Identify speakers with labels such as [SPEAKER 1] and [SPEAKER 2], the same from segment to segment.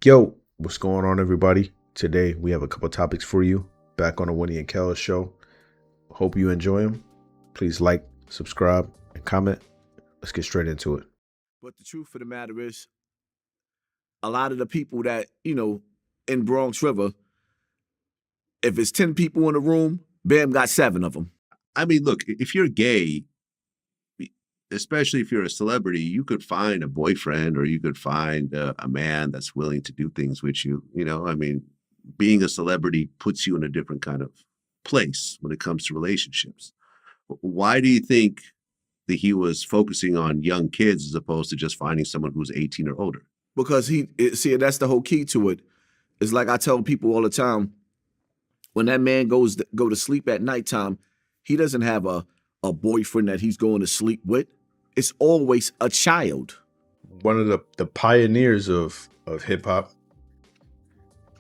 [SPEAKER 1] Yo, what's going on, everybody? Today we have a couple topics for you back on the WNK Show. Hope you enjoy them. Please like, subscribe, and comment. Let's get straight into it.
[SPEAKER 2] But the truth of the matter is, a lot of the people that, in Bronx River, if it's 10 people in a room, Bam got 7 of them.
[SPEAKER 3] I mean, look, if you're gay, especially if you're a celebrity, you could find a boyfriend or you could find a man that's willing to do things with you. I mean, being a celebrity puts you in a different kind of place when it comes to relationships. Why do you think that he was focusing on young kids as opposed to just finding someone who's 18 or older?
[SPEAKER 2] Because that's the whole key to it. It's like I tell people all the time, when that man go to sleep at nighttime, he doesn't have a boyfriend that he's going to sleep with. It's always a child.
[SPEAKER 1] One of the pioneers of hip hop.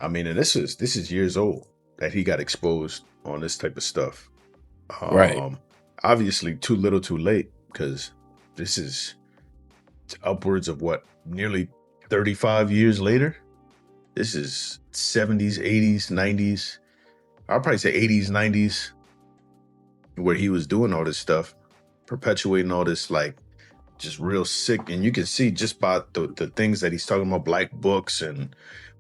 [SPEAKER 1] I mean, and this is years old that he got exposed on this type of stuff.
[SPEAKER 4] Right.
[SPEAKER 1] Obviously, too little, too late, because this is upwards of nearly 35 years later. This is 70s, 80s, 90s. I'll probably say 80s, 90s, where he was doing all this stuff, perpetuating all this, like, just real sick. And you can see just by the things that he's talking about, black books and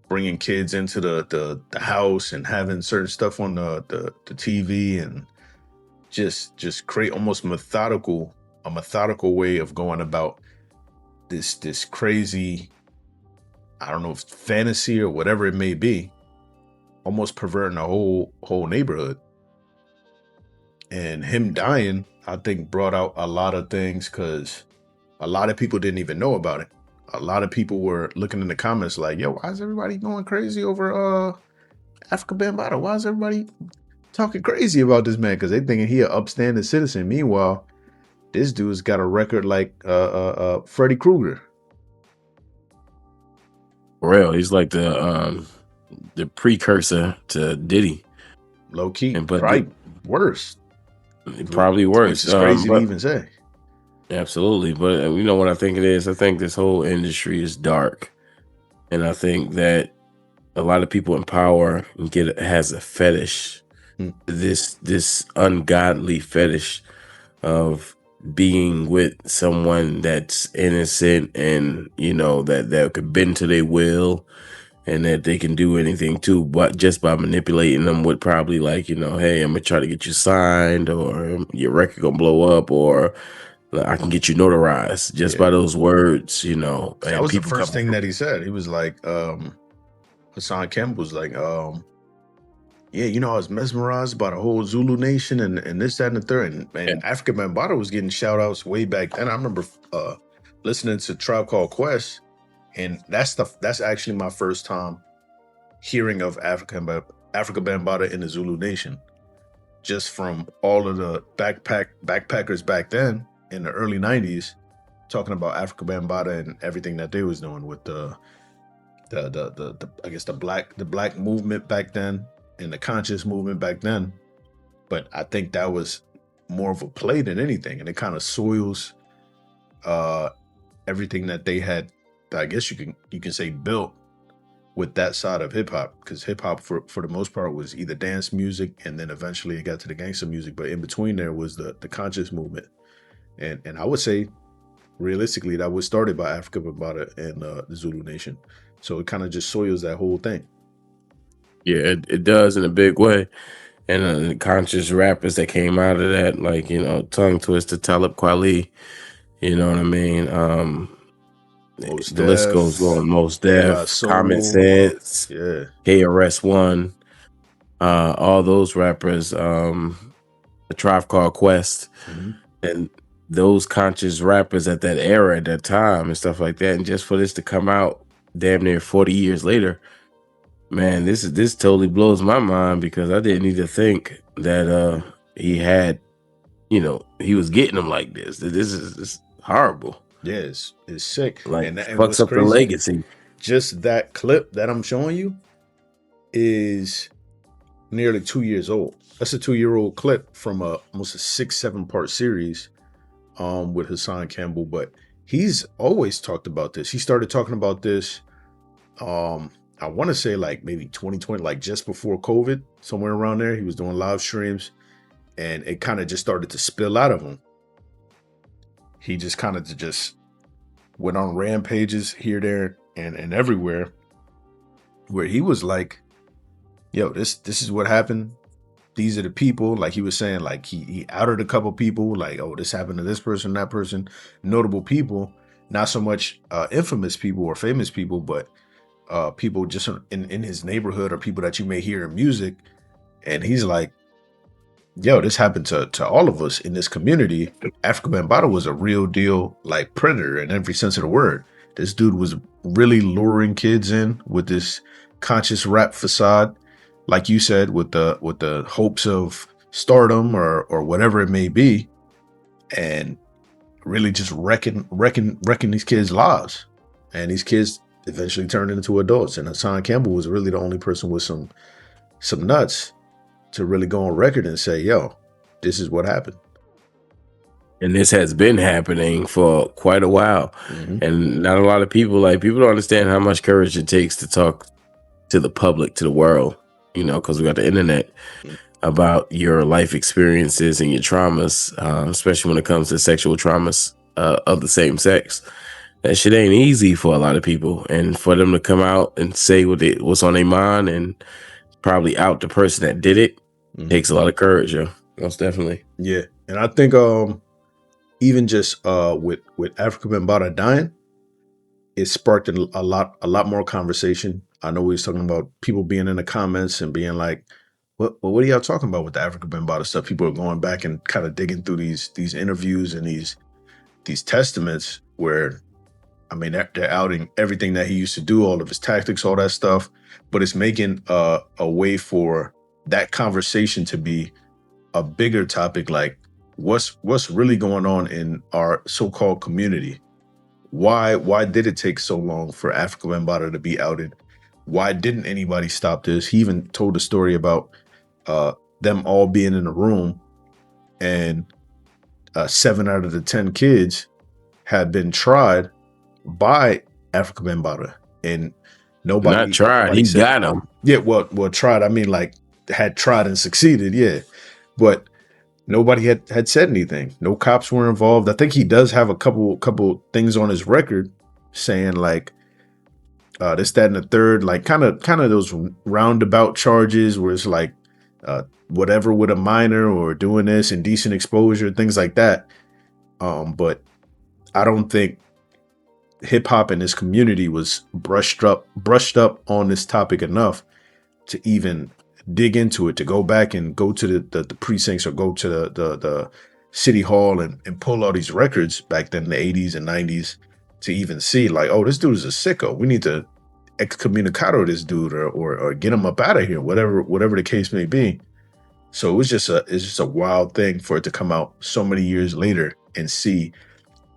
[SPEAKER 1] bringing kids into the house and having certain stuff on the TV, and just create almost a methodical way of going about this crazy, I don't know if fantasy or whatever it may be, almost perverting a whole neighborhood. And him dying, I think, brought out a lot of things, because a lot of people didn't even know about it. A lot of people were looking in the comments like, yo, why is everybody going crazy over Africa Bambaataa? Why is everybody talking crazy about this man? Because they thinking he an upstanding citizen. Meanwhile, this dude's got a record like Freddy Krueger.
[SPEAKER 4] For real, he's like the precursor to Diddy.
[SPEAKER 1] Low key,
[SPEAKER 4] but
[SPEAKER 1] right? Worse.
[SPEAKER 4] Probably worse.
[SPEAKER 1] Which is crazy to even say.
[SPEAKER 4] Absolutely. But you know what I think it is? I think this whole industry is dark. And I think that a lot of people in power has a fetish, this ungodly fetish of being with someone that's innocent and, that could bend to their will, and that they can do anything too, but just by manipulating them with probably like, hey, I'm gonna try to get you signed, or your record gonna blow up, or I can get you notarized just by those words,
[SPEAKER 1] That was the first thing that he said. He was like, Hassan Campbell was like, yeah, I was mesmerized by the whole Zulu Nation and this, that, and the third. And Africa Bambaataa was getting shout outs way back then. I remember listening to Tribe Called Quest, and that's actually my first time hearing of Africa Bambaataa in the Zulu Nation, just from all of the backpackers back then in the early 90s talking about Africa Bambaataa and everything that they was doing with the I guess the black movement back then and the conscious movement back then. But I think that was more of a play than anything, and it kind of soils everything that they had, I guess you can say, built with that side of hip hop, because hip hop for the most part was either dance music, and then eventually it got to the gangster music, but in between there was the conscious movement, and I would say realistically that was started by Africa Bambaataa and the Zulu Nation, so it kind of just soils that whole thing.
[SPEAKER 4] Yeah, it does in a big way. And the conscious rappers that came out of that, like, Tongue Twister, Talib Kweli, you know what I mean? The list goes on. Mos Def, Common Sense, KRS-One, all those rappers, the Tribe Called Quest, and those conscious rappers at that era, at that time, and stuff like that. And just for this to come out damn near 40 years later, man, this totally blows my mind, because I didn't even think that he had, he was getting them like this. This is horrible.
[SPEAKER 1] Yeah, it's sick.
[SPEAKER 4] Like, and fucks up the legacy.
[SPEAKER 1] Just that clip that I'm showing you is nearly 2 years old. That's a 2-year-old clip from almost a 6-7 part series with Hassan Campbell. But he's always talked about this. He started talking about this I want to say like maybe 2020, like just before COVID, somewhere around there. He was doing live streams, and it kind of just started to spill out of him. He just kind of just went on rampages here, there, and everywhere, where he was like, "Yo, this is what happened. These are the people." Like he was saying, like he outed a couple people, like, "Oh, this happened to this person, that person," notable people, not so much infamous people or famous people, but people just in his neighborhood or people that you may hear in music. And he's like, "Yo, this happened to all of us in this community. Africa Bambaataa was a real deal, like predator in every sense of the word. This dude was really luring kids in with this conscious rap facade, like you said, with the hopes of stardom or whatever it may be, and really just wrecking these kids' lives. And these kids eventually turned into adults. And Hassan Campbell was really the only person with some nuts to really go on record and say, yo, this is what happened."
[SPEAKER 4] And this has been happening for quite a while. And not a lot of people, like, people don't understand how much courage it takes to talk to the public, to the world, you know, because we got the internet, about your life experiences and your traumas, especially when it comes to sexual traumas of the same sex. That shit ain't easy for a lot of people. And for them to come out and say what's on their mind and probably out the person that did it, takes a lot of courage, yo. Most definitely.
[SPEAKER 1] Yeah. And I think even just with Africa Bambaataa dying, it sparked a lot more conversation. I know we was talking about people being in the comments and being like, what are y'all talking about with the Africa Bambaataa stuff? People are going back and kind of digging through these interviews and these testaments where, I mean, they're outing everything that he used to do, all of his tactics, all that stuff, but it's making a way for that conversation to be a bigger topic, like what's really going on in our so-called community. Why did it take so long for Africa Bambaataa to be outed? Why didn't anybody stop this? He even told a story about them all being in a room, and 7 out of the 10 kids had been tried by Africa Bambaataa, and nobody
[SPEAKER 4] Not tried. He got them.
[SPEAKER 1] Yeah, well, tried. I mean, like, had tried and succeeded. Yeah, but nobody had said anything. No cops were involved. I think he does have a couple things on his record saying like this, that, and the third, like kind of those roundabout charges where it's like whatever with a minor or doing this, indecent exposure, things like that. But I don't think hip hop in this community was brushed up on this topic enough to even dig into it, to go back and go to the precincts or go to the city hall and pull all these records back then in the 80s and 90s to even see like, oh, this dude is a sicko. We need to excommunicado this dude or get him up out of here, whatever the case may be. So it's just a wild thing for it to come out so many years later and see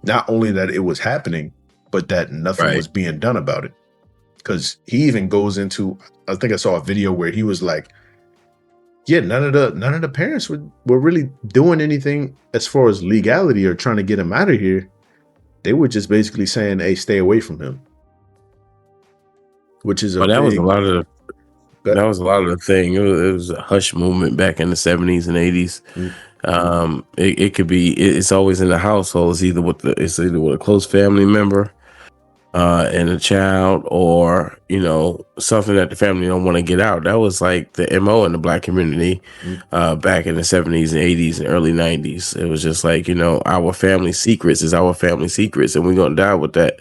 [SPEAKER 1] not only that it was happening, but that nothing was being done about it. Because he even goes into, I think I saw a video where he was like, yeah, none of the parents were really doing anything as far as legality or trying to get him out of here. They were just basically saying, hey, stay away from him. Which is
[SPEAKER 4] that was a lot of the thing. It was a hush movement back in the 70s and 80s. It could be, it's always in the household. It's either with a close family member and a child, or, you know, something that the family don't want to get out. That was like the MO in the Black community back in the 70s and 80s and early 90s. It was just like, you know, our family secrets is our family secrets, and we're gonna die with that.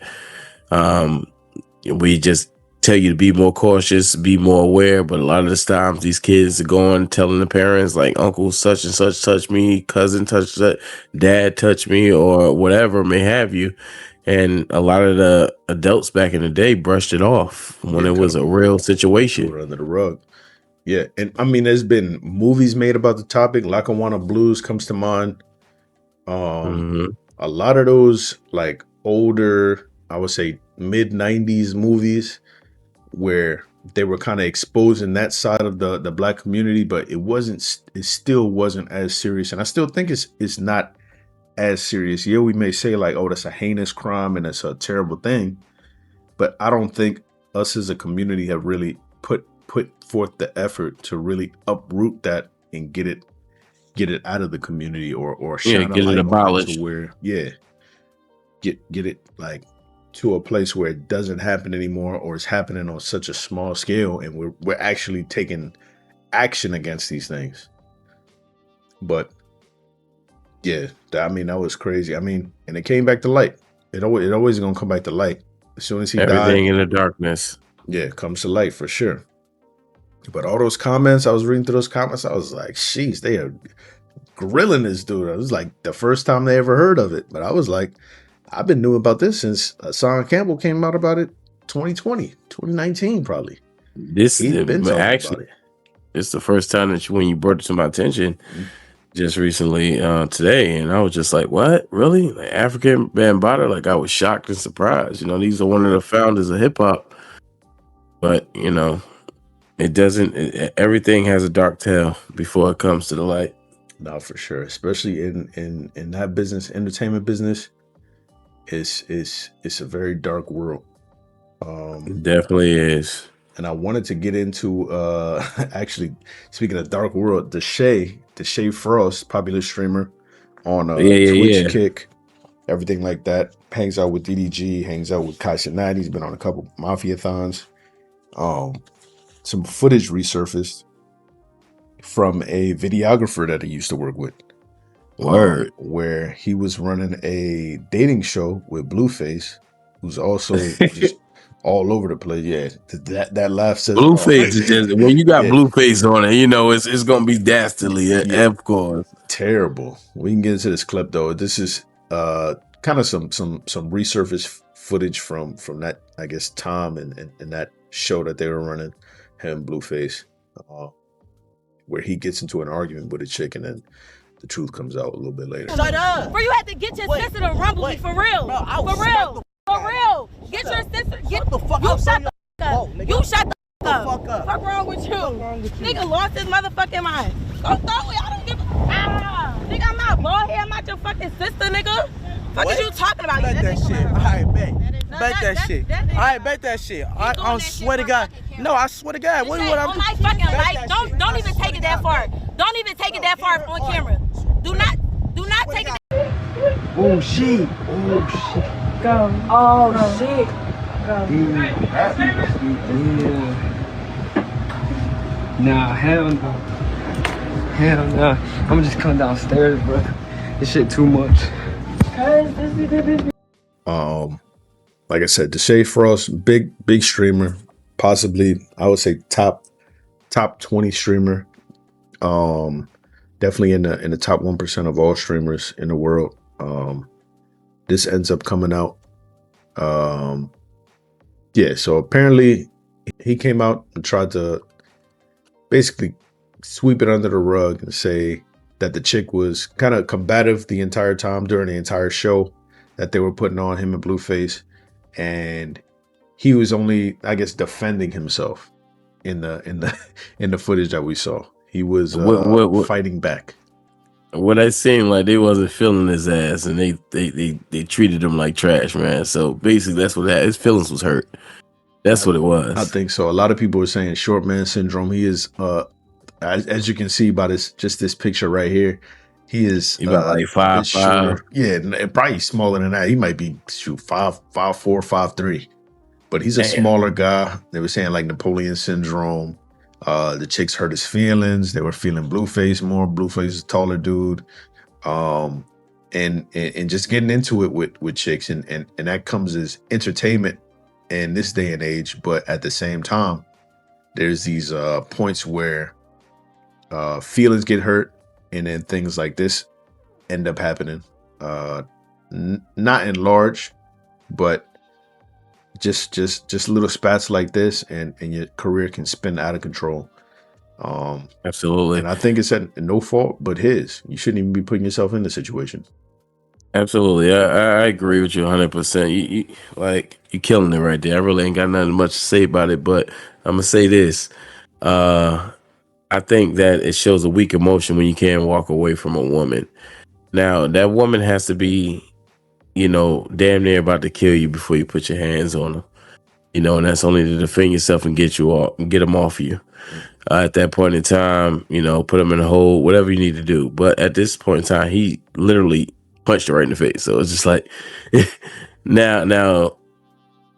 [SPEAKER 4] We just tell you to be more cautious, be more aware, but a lot of the times these kids are going telling the parents like, uncle such and such touched me, cousin touched that, dad touched me, or whatever may have you. And a lot of the adults back in the day brushed it off when it was a real situation.
[SPEAKER 1] Under the rug. Yeah. And I mean, there's been movies made about the topic. Lackawanna Blues comes to mind. A lot of those like older, I would say mid 90s movies where they were kind of exposing that side of the Black community, but it still wasn't as serious. And I still think it's not as serious. Yeah, we may say like, oh, that's a heinous crime and it's a terrible thing, but I don't think us as a community have really put forth the effort to really uproot that and get it out of the community, or
[SPEAKER 4] Yeah,
[SPEAKER 1] shine a
[SPEAKER 4] get it
[SPEAKER 1] light on it
[SPEAKER 4] abolished.
[SPEAKER 1] to where get it like to a place where it doesn't happen anymore, or it's happening on such a small scale, and we're actually taking action against these things. But yeah, I mean, that was crazy. I mean, and it came back to light. It always gonna come back to light. As soon as he
[SPEAKER 4] Everything
[SPEAKER 1] died,
[SPEAKER 4] in the darkness.
[SPEAKER 1] yeah, it comes to light for sure. But all those comments, I was reading through those comments, I was like, sheesh, they are grilling this dude. It was like the first time they ever heard of it. But I was like, I've been knew about this since Hassan Campbell came out about it 2020, 2019 probably.
[SPEAKER 4] This
[SPEAKER 1] He's been talking
[SPEAKER 4] actually,
[SPEAKER 1] about it.
[SPEAKER 4] it's the first time that when you brought it to my attention just recently today, and I was just like, what? Really? Like African Bambaataa? Like I was shocked and surprised. You know, these are one of the founders of hip hop. But, you know, it doesn't, everything has a dark tale before it comes to the light.
[SPEAKER 1] No, for sure. Especially in that business, entertainment business, it's a very dark world.
[SPEAKER 4] It definitely is.
[SPEAKER 1] And I wanted to get into actually, speaking of dark world, Deshae Frost, popular streamer on Twitch, Kick, everything like that. Hangs out with DDG, hangs out with Kai Cenat. He's been on a couple Mafia-thons. Some footage resurfaced from a videographer that he used to work with.
[SPEAKER 4] Word.
[SPEAKER 1] Where he was running a dating show with Blueface, who's also just all over the place. Yeah, that laugh says
[SPEAKER 4] Blueface is just, when you got Blueface on it, you know it's gonna be dastardly. Of course,
[SPEAKER 1] terrible. We can get into this clip though. This is kind of some resurfaced footage from that, I guess, Tom and that show that they were running, him Blueface, where he gets into an argument with a chick, and then the truth comes out a little bit later.
[SPEAKER 5] Shut up! Bro, you had to get your sister to rumble me for real. Bro, for real. For real. Get your sister. Get the fuck up. You shut the fuck up. You shut the fuck up. Fuck wrong with you? Nigga lost his motherfucking mind. Go throw it. I don't give a. Nigga, I'm not bald head. I'm not your fucking sister, nigga. Fuck is you talking about?
[SPEAKER 6] Bet that shit. All right, bet. Bet that shit. All right, bet that shit. I swear to God. No, I swear to God. What I'm
[SPEAKER 5] on my fucking life. Don't even take it that far. Don't even take it that far on camera. Do not take it.
[SPEAKER 6] Oh shit.
[SPEAKER 7] Go. Oh shit. Go.
[SPEAKER 6] Nah, hell no. Hell no. I'm just coming downstairs, bro. This shit too much.
[SPEAKER 1] Like I said, Deshae Frost, big streamer, possibly I would say top 20 streamer. Definitely in the top 1% of all streamers in the world. This ends up coming out. So apparently he came out and tried to basically sweep it under the rug and say that the chick was kind of combative the entire time during the entire show that they were putting on, him and Blueface, and he was only, I guess, defending himself in the footage that we saw. He was fighting back.
[SPEAKER 4] What I seen, like they wasn't feeling his ass, and they treated him like trash, man. So basically, that's what his feelings was hurt. That's what it was.
[SPEAKER 1] I think so. A lot of people are saying short man syndrome. He is, as you can see by this picture right here, he is
[SPEAKER 4] about like 5'5".
[SPEAKER 1] Yeah, probably smaller than that. He might be 5'4", 5'3", but he's a smaller guy. They were saying like Napoleon syndrome. The chicks hurt his feelings. They were feeling Blueface more. Blueface is a taller dude. And just getting into it with chicks, and that comes as entertainment in this day and age. But at the same time, there's these points where feelings get hurt, and then things like this end up happening. Not in large, but just little spats like this, and your career can spin out of control.
[SPEAKER 4] Absolutely.
[SPEAKER 1] And I think it's at no fault but his. You shouldn't even be putting yourself in this situation.
[SPEAKER 4] Absolutely. I agree with you 100%. You killing it right there. I really ain't got nothing much to say about it, but I'm gonna say this. I think that it shows a weak emotion when you can't walk away from a woman. Now, that woman has to be, damn near about to kill you before you put your hands on her. you know, and that's only to defend yourself and get you off and get them off you. At that point in time, you know, put them in a hole, whatever you need to do. But at this point in time, he literally punched her right in the face. So it's just like, now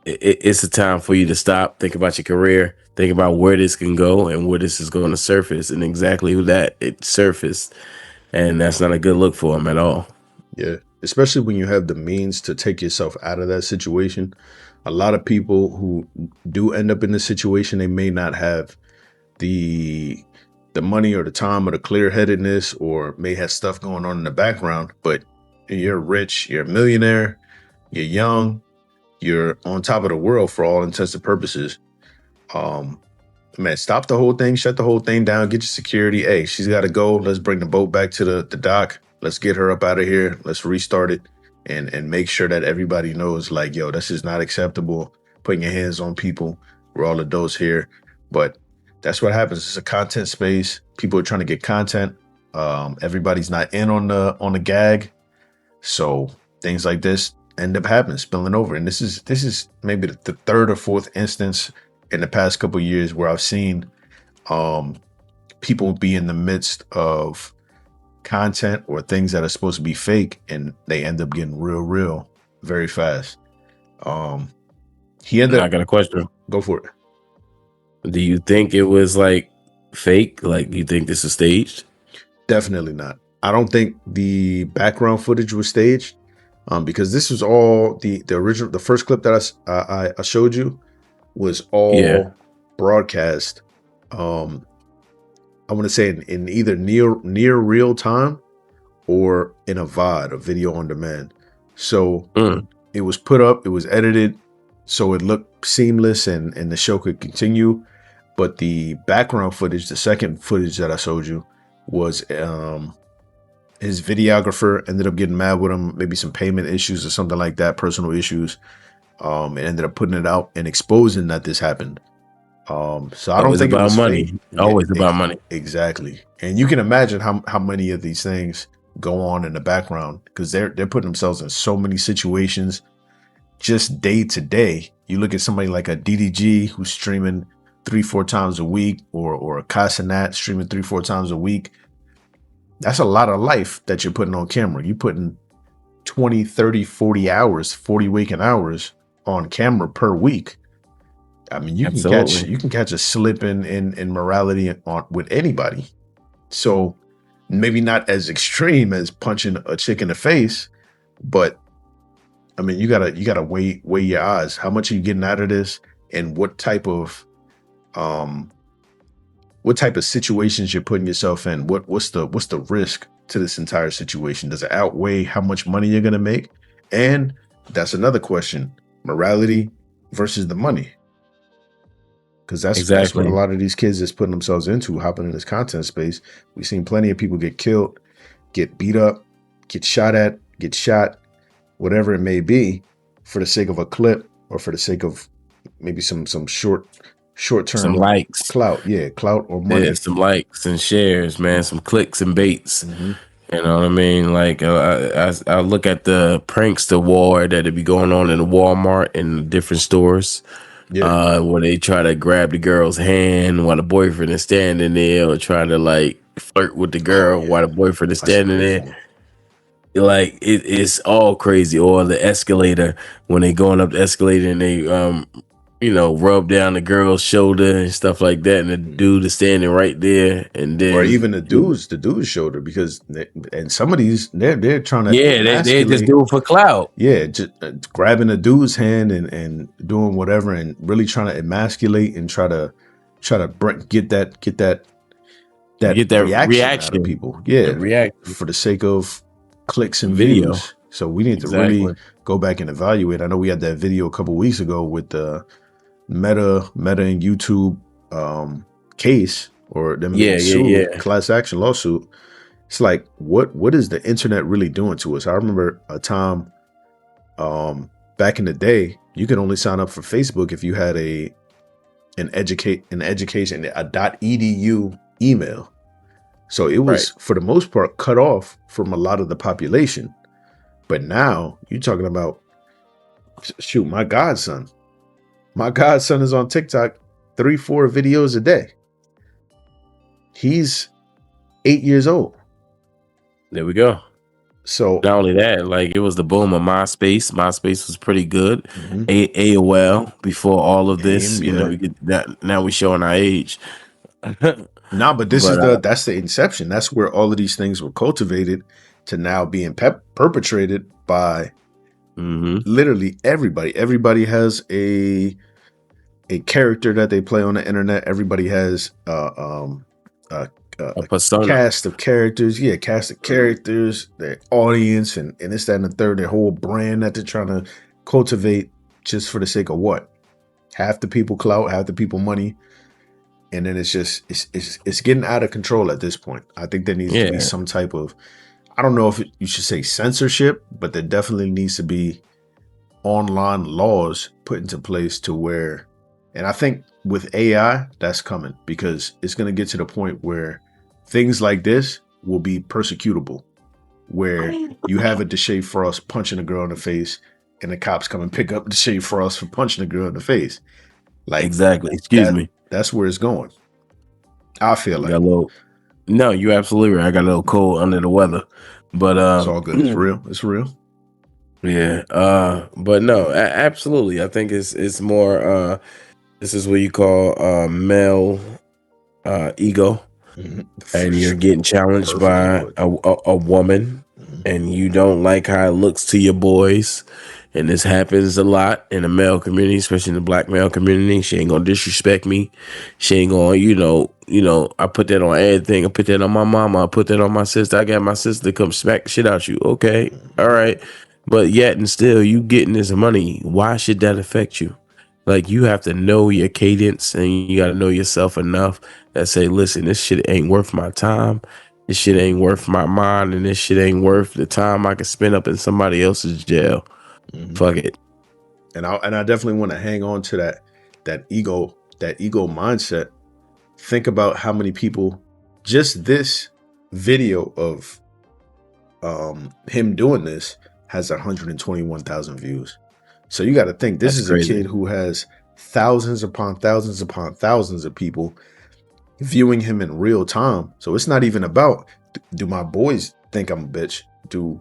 [SPEAKER 4] it's a time for you to stop, think about your career, think about where this can go and where this is going to surface, and exactly who that it surfaced. And that's not a good look for him at all.
[SPEAKER 1] Yeah, especially when you have the means to take yourself out of that situation. A lot of people who do end up in this situation, they may not have the money or the time or the clear-headedness, or may have stuff going on in the background, but you're rich, you're a millionaire, you're young, you're on top of the world for all intents and purposes. Man, stop the whole thing, shut the whole thing down, get your security. Hey, she's got to go. Let's bring the boat back to the dock. Let's get her up out of here. Let's restart it and make sure that everybody knows, like, yo, this is not acceptable. Putting your hands on people. We're all adults here. But that's what happens. It's a content space. People are trying to get content. Everybody's not in on the gag. So things like this end up happening, spilling over. And this is maybe the third or fourth instance in the past couple of years where I've seen people be in the midst of content or things that are supposed to be fake, and they end up getting real very fast. He ended up,
[SPEAKER 4] I got a question.
[SPEAKER 1] Go for it.
[SPEAKER 4] Do you think it was like fake? Like, do you think this is staged?
[SPEAKER 1] Definitely not. I don't think the background footage was staged, because this was all the original. The first clip that I showed you was all broadcast. I want to say in either near real time or in a VOD, a video on demand. So it was put up, it was edited, so it looked seamless and the show could continue. But the background footage, the second footage that I showed you, was his videographer ended up getting mad with him, maybe some payment issues or something like that, personal issues. And ended up putting it out and exposing that this happened. So I don't think it was
[SPEAKER 4] money.
[SPEAKER 1] fake.
[SPEAKER 4] Always about money.
[SPEAKER 1] Exactly. And you can imagine how many of these things go on in the background, because they're putting themselves in so many situations just day to day. You look at somebody like a DDG who's streaming 3-4 times a week, or a Casanat streaming 3-4 times a week. That's a lot of life that you're putting on camera. You're putting 20, 30, 40 hours, 40 waking hours on camera per week. I mean, you can catch a slip in morality with anybody. So maybe not as extreme as punching a chick in the face, but I mean, you gotta weigh your odds. How much are you getting out of this, and what type of situations you're putting yourself in? What's the risk to this entire situation? Does it outweigh how much money you're gonna make? And that's another question: morality versus the money. Because that's what a lot of these kids is putting themselves into, hopping in this content space. We've seen plenty of people get killed, get beat up, get shot, whatever it may be, for the sake of a clip, or for the sake of maybe some short-term
[SPEAKER 4] some likes,
[SPEAKER 1] clout or money.
[SPEAKER 4] Yeah, some likes and shares, man, some clicks and baits.
[SPEAKER 1] Mm-hmm.
[SPEAKER 4] You know what I mean? Like, I look at the prankster war that'd be going on in the Walmart and different stores. Yeah. Where they try to grab the girl's hand while the boyfriend is standing there, or try to like flirt with the girl while the boyfriend is standing there. Like, it's all crazy. Or the escalator, when they going up the escalator and they rub down the girl's shoulder and stuff like that, and the dude is standing right there, and then,
[SPEAKER 1] or even the dude's shoulder, because and some of these they're trying to
[SPEAKER 4] they just do it for clout.
[SPEAKER 1] Yeah, just grabbing a dude's hand and doing whatever, and really trying to emasculate and try to get that reaction out of people. Yeah, for the sake of clicks and
[SPEAKER 4] video.
[SPEAKER 1] Views. So we need to really go back and evaluate. I know we had that video a couple weeks ago with the Meta and YouTube case, or them class action lawsuit. It's like, what is the internet really doing to us? I remember a time back in the day, you could only sign up for Facebook if you had an education, a .edu email. So it was, for the most part, cut off from a lot of the population. But now you're talking about, shoot, my godson My godson is on TikTok 3-4 videos a day. He's 8 years old.
[SPEAKER 4] There we go.
[SPEAKER 1] So
[SPEAKER 4] not only that, like it was the boom of MySpace. MySpace was pretty good.
[SPEAKER 1] Mhm.
[SPEAKER 4] AOL before all of this,
[SPEAKER 1] AIM,
[SPEAKER 4] you know,
[SPEAKER 1] yeah.
[SPEAKER 4] we get that now we showing our age.
[SPEAKER 1] Nah, but this
[SPEAKER 4] But,
[SPEAKER 1] is that's the inception. That's where all of these things were cultivated to now being perpetrated by literally everybody. Everybody has a character that they play on the internet. Everybody has a
[SPEAKER 4] persona.
[SPEAKER 1] cast of characters. Yeah, cast of characters, their audience, and this, that, and the third, their whole brand that they're trying to cultivate just for the sake of what? Half the people clout, half the people money. And then it's just it's getting out of control at this point. I think there needs to be some type of, I don't know if you should say censorship, but there definitely needs to be online laws put into place to where, and I think with AI that's coming, because it's going to get to the point where things like this will be persecutable, where you have a Deshae Frost punching a girl in the face and the cops come and pick up Deshae Frost for punching a girl in the face. Like,
[SPEAKER 4] exactly. Excuse me.
[SPEAKER 1] That's where it's going. I feel like.
[SPEAKER 4] No, you're absolutely right. I got a little cold under the weather, but
[SPEAKER 1] it's all good. It's real. It's real.
[SPEAKER 4] Yeah. But no, absolutely. I think it's more. This is what you call male ego, and you're getting challenged by a woman, and you don't like how it looks to your boys. And this happens a lot in the male community, especially in the black male community. She ain't gonna disrespect me. She ain't gonna, you know, I put that on everything. I put that on my mama. I put that on my sister. I got my sister to come smack the shit out you. Okay, all right. But yet and still, you getting this money. Why should that affect you? Like, you have to know your cadence, and you got to know yourself enough that say, listen, this shit ain't worth my time. This shit ain't worth my mind, and this shit ain't worth the time I could spend up in somebody else's jail. Fuck it.
[SPEAKER 1] And I definitely want to hang on to that ego mindset. Think about how many people, just this video of him doing this has 121,000 views. So you got to think, this is crazy. A kid who has thousands upon thousands upon thousands of people viewing him in real time. So it's not even about, do my boys think I'm a bitch? Do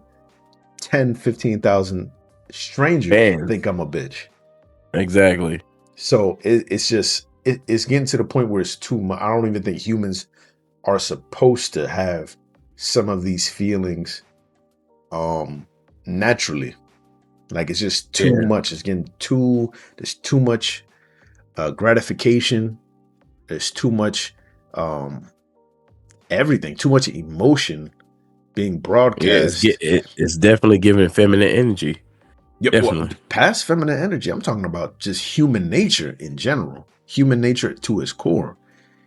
[SPEAKER 1] 10, 15,000 strangers think I'm a bitch?
[SPEAKER 4] Exactly.
[SPEAKER 1] So it's just, it's getting to the point where it's too much. I don't even think humans are supposed to have some of these feelings naturally. Like, it's just too much. It's getting there's too much gratification. There's too much everything, too much emotion being broadcast.
[SPEAKER 4] It's definitely giving feminine energy.
[SPEAKER 1] Yep, definitely. Well, past feminine energy, I'm talking about just human nature in general. Human nature to its core.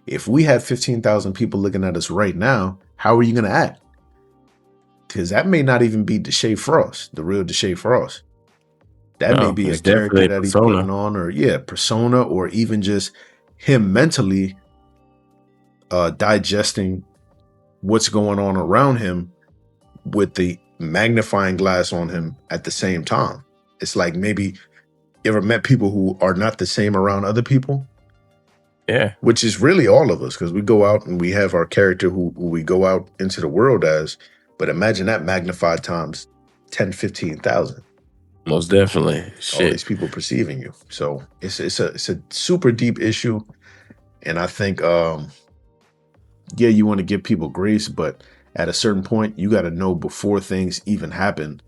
[SPEAKER 1] If we have 15,000 people looking at us right now, how are you going to act? Because that may not even be Deshae Frost, the real Deshae Frost. That may be a character that he's putting on, or persona, or even just him mentally digesting what's going on around him with the magnifying glass on him at the same time. It's like, maybe you ever met people who are not the same around other people?
[SPEAKER 4] Yeah.
[SPEAKER 1] Which is really all of us, because we go out and we have our character who we go out into the world as, but imagine that magnified times 10, 15,000.
[SPEAKER 4] Most definitely.
[SPEAKER 1] Shit. All these people perceiving you. So it's a super deep issue. And I think, you want to give people grace, but at a certain point, you got to know before things even happen,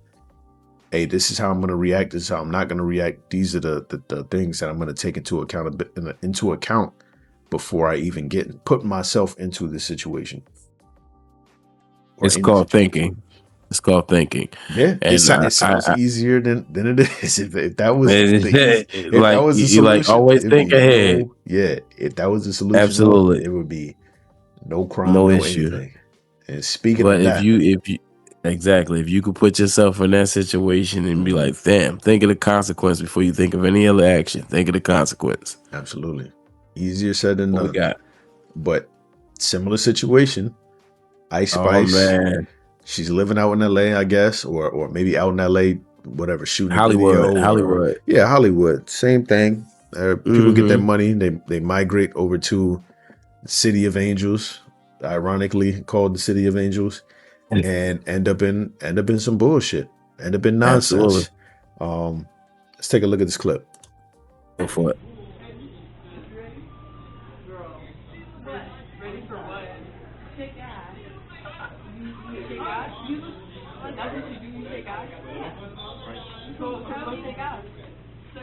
[SPEAKER 1] hey, this is how I'm going to react. This is how I'm not going to react. These are the things that I'm going to take into account before I even put myself into this situation.
[SPEAKER 4] It's called thinking. It's called thinking.
[SPEAKER 1] Yeah, and it sounds easier than it is. If that was the solution,
[SPEAKER 4] like, always think ahead.
[SPEAKER 1] If that was the solution,
[SPEAKER 4] absolutely,
[SPEAKER 1] it would be no crime,
[SPEAKER 4] no issue.
[SPEAKER 1] Anything. And speaking of that,
[SPEAKER 4] if you could put yourself in that situation and be like, damn, think of the consequence before you think of any other action. Think of the consequence.
[SPEAKER 1] Absolutely, easier said than done.
[SPEAKER 4] We got,
[SPEAKER 1] but similar situation. Ice Spice.
[SPEAKER 4] Oh, man.
[SPEAKER 1] She's living out in LA, I guess, or maybe out in LA, whatever, shooting
[SPEAKER 4] Hollywood.
[SPEAKER 1] Hollywood. Same thing. People get their money, they migrate over to the City of Angels, ironically called the City of Angels, and end up in some bullshit, end up in nonsense.
[SPEAKER 4] Absolutely.
[SPEAKER 1] Let's take a look at this clip.
[SPEAKER 4] Go for it.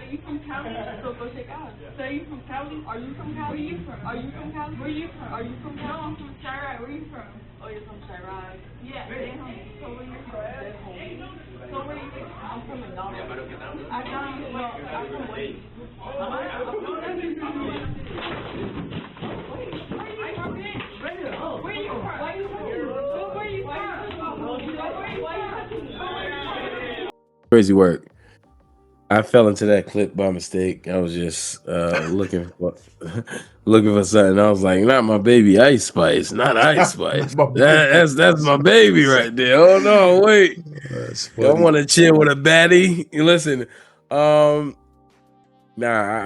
[SPEAKER 8] You from Cali? So go take out. So you from Cali? Are you from Cali? Where you from? Are you from Cali? Where you from? Are you from Cali? No, I'm from Chirac. Where you from? Oh, you're from Chirac. Yeah. So where you from? So where you from? I'm from McDonald's. I got you. Well, I'm from Wade.
[SPEAKER 4] Crazy work. I fell into that clip by mistake. I was just looking for something. I was like, not my baby Ice Spice, not Ice Spice. That's my baby right there. Oh no, wait. I want to chill with a baddie. Listen, I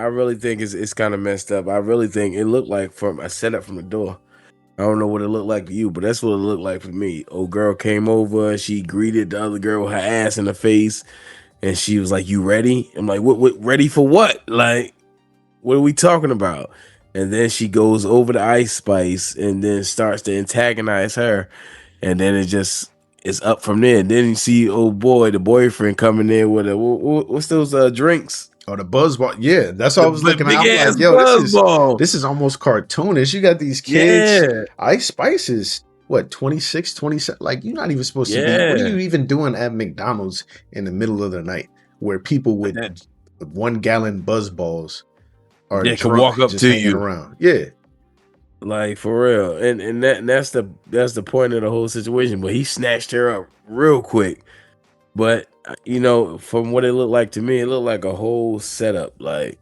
[SPEAKER 4] really think it's kind of messed up. I really think it looked like from a setup from the door. I don't know what it looked like to you, but that's what it looked like for me. Old girl came over. She greeted the other girl with her ass in the face. And she was like, "You ready?" I'm like, "What? Ready for what? Like, what are we talking about?" And then she goes over to Ice Spice and then starts to antagonize her. And then it's up from there. And then you see, oh boy, the boyfriend coming in with what's those drinks?
[SPEAKER 1] Oh, the buzzball. Yeah, that's what I was looking at. I'm like,
[SPEAKER 4] yo,
[SPEAKER 1] this is almost cartoonish. You got these kids. Yeah. Ice Spice is what, 26, 27? Like, you're not even supposed to be. What are you even doing at McDonald's in the middle of the night where people with 1 gallon buzz balls are
[SPEAKER 4] can walk up to you
[SPEAKER 1] around? Yeah.
[SPEAKER 4] Like, for real. And that's the point of the whole situation. But he snatched her up real quick. But you know, from what it looked like to me, it looked like a whole setup. Like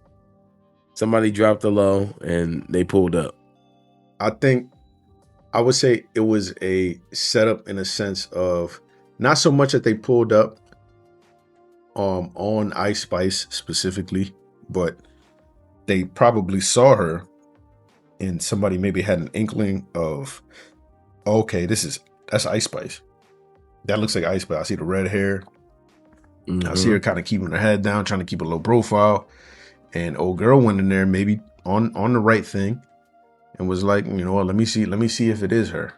[SPEAKER 4] somebody dropped the low and they pulled up.
[SPEAKER 1] I would say it was a setup in a sense of not so much that they pulled up on Ice Spice specifically, but they probably saw her and somebody maybe had an inkling of, okay, that's Ice Spice. That looks like Ice Spice. I see the red hair. I see her kind of keeping her head down, trying to keep a low profile. And old girl went in there maybe on the right thing and was like, you know what, let me see if it is her.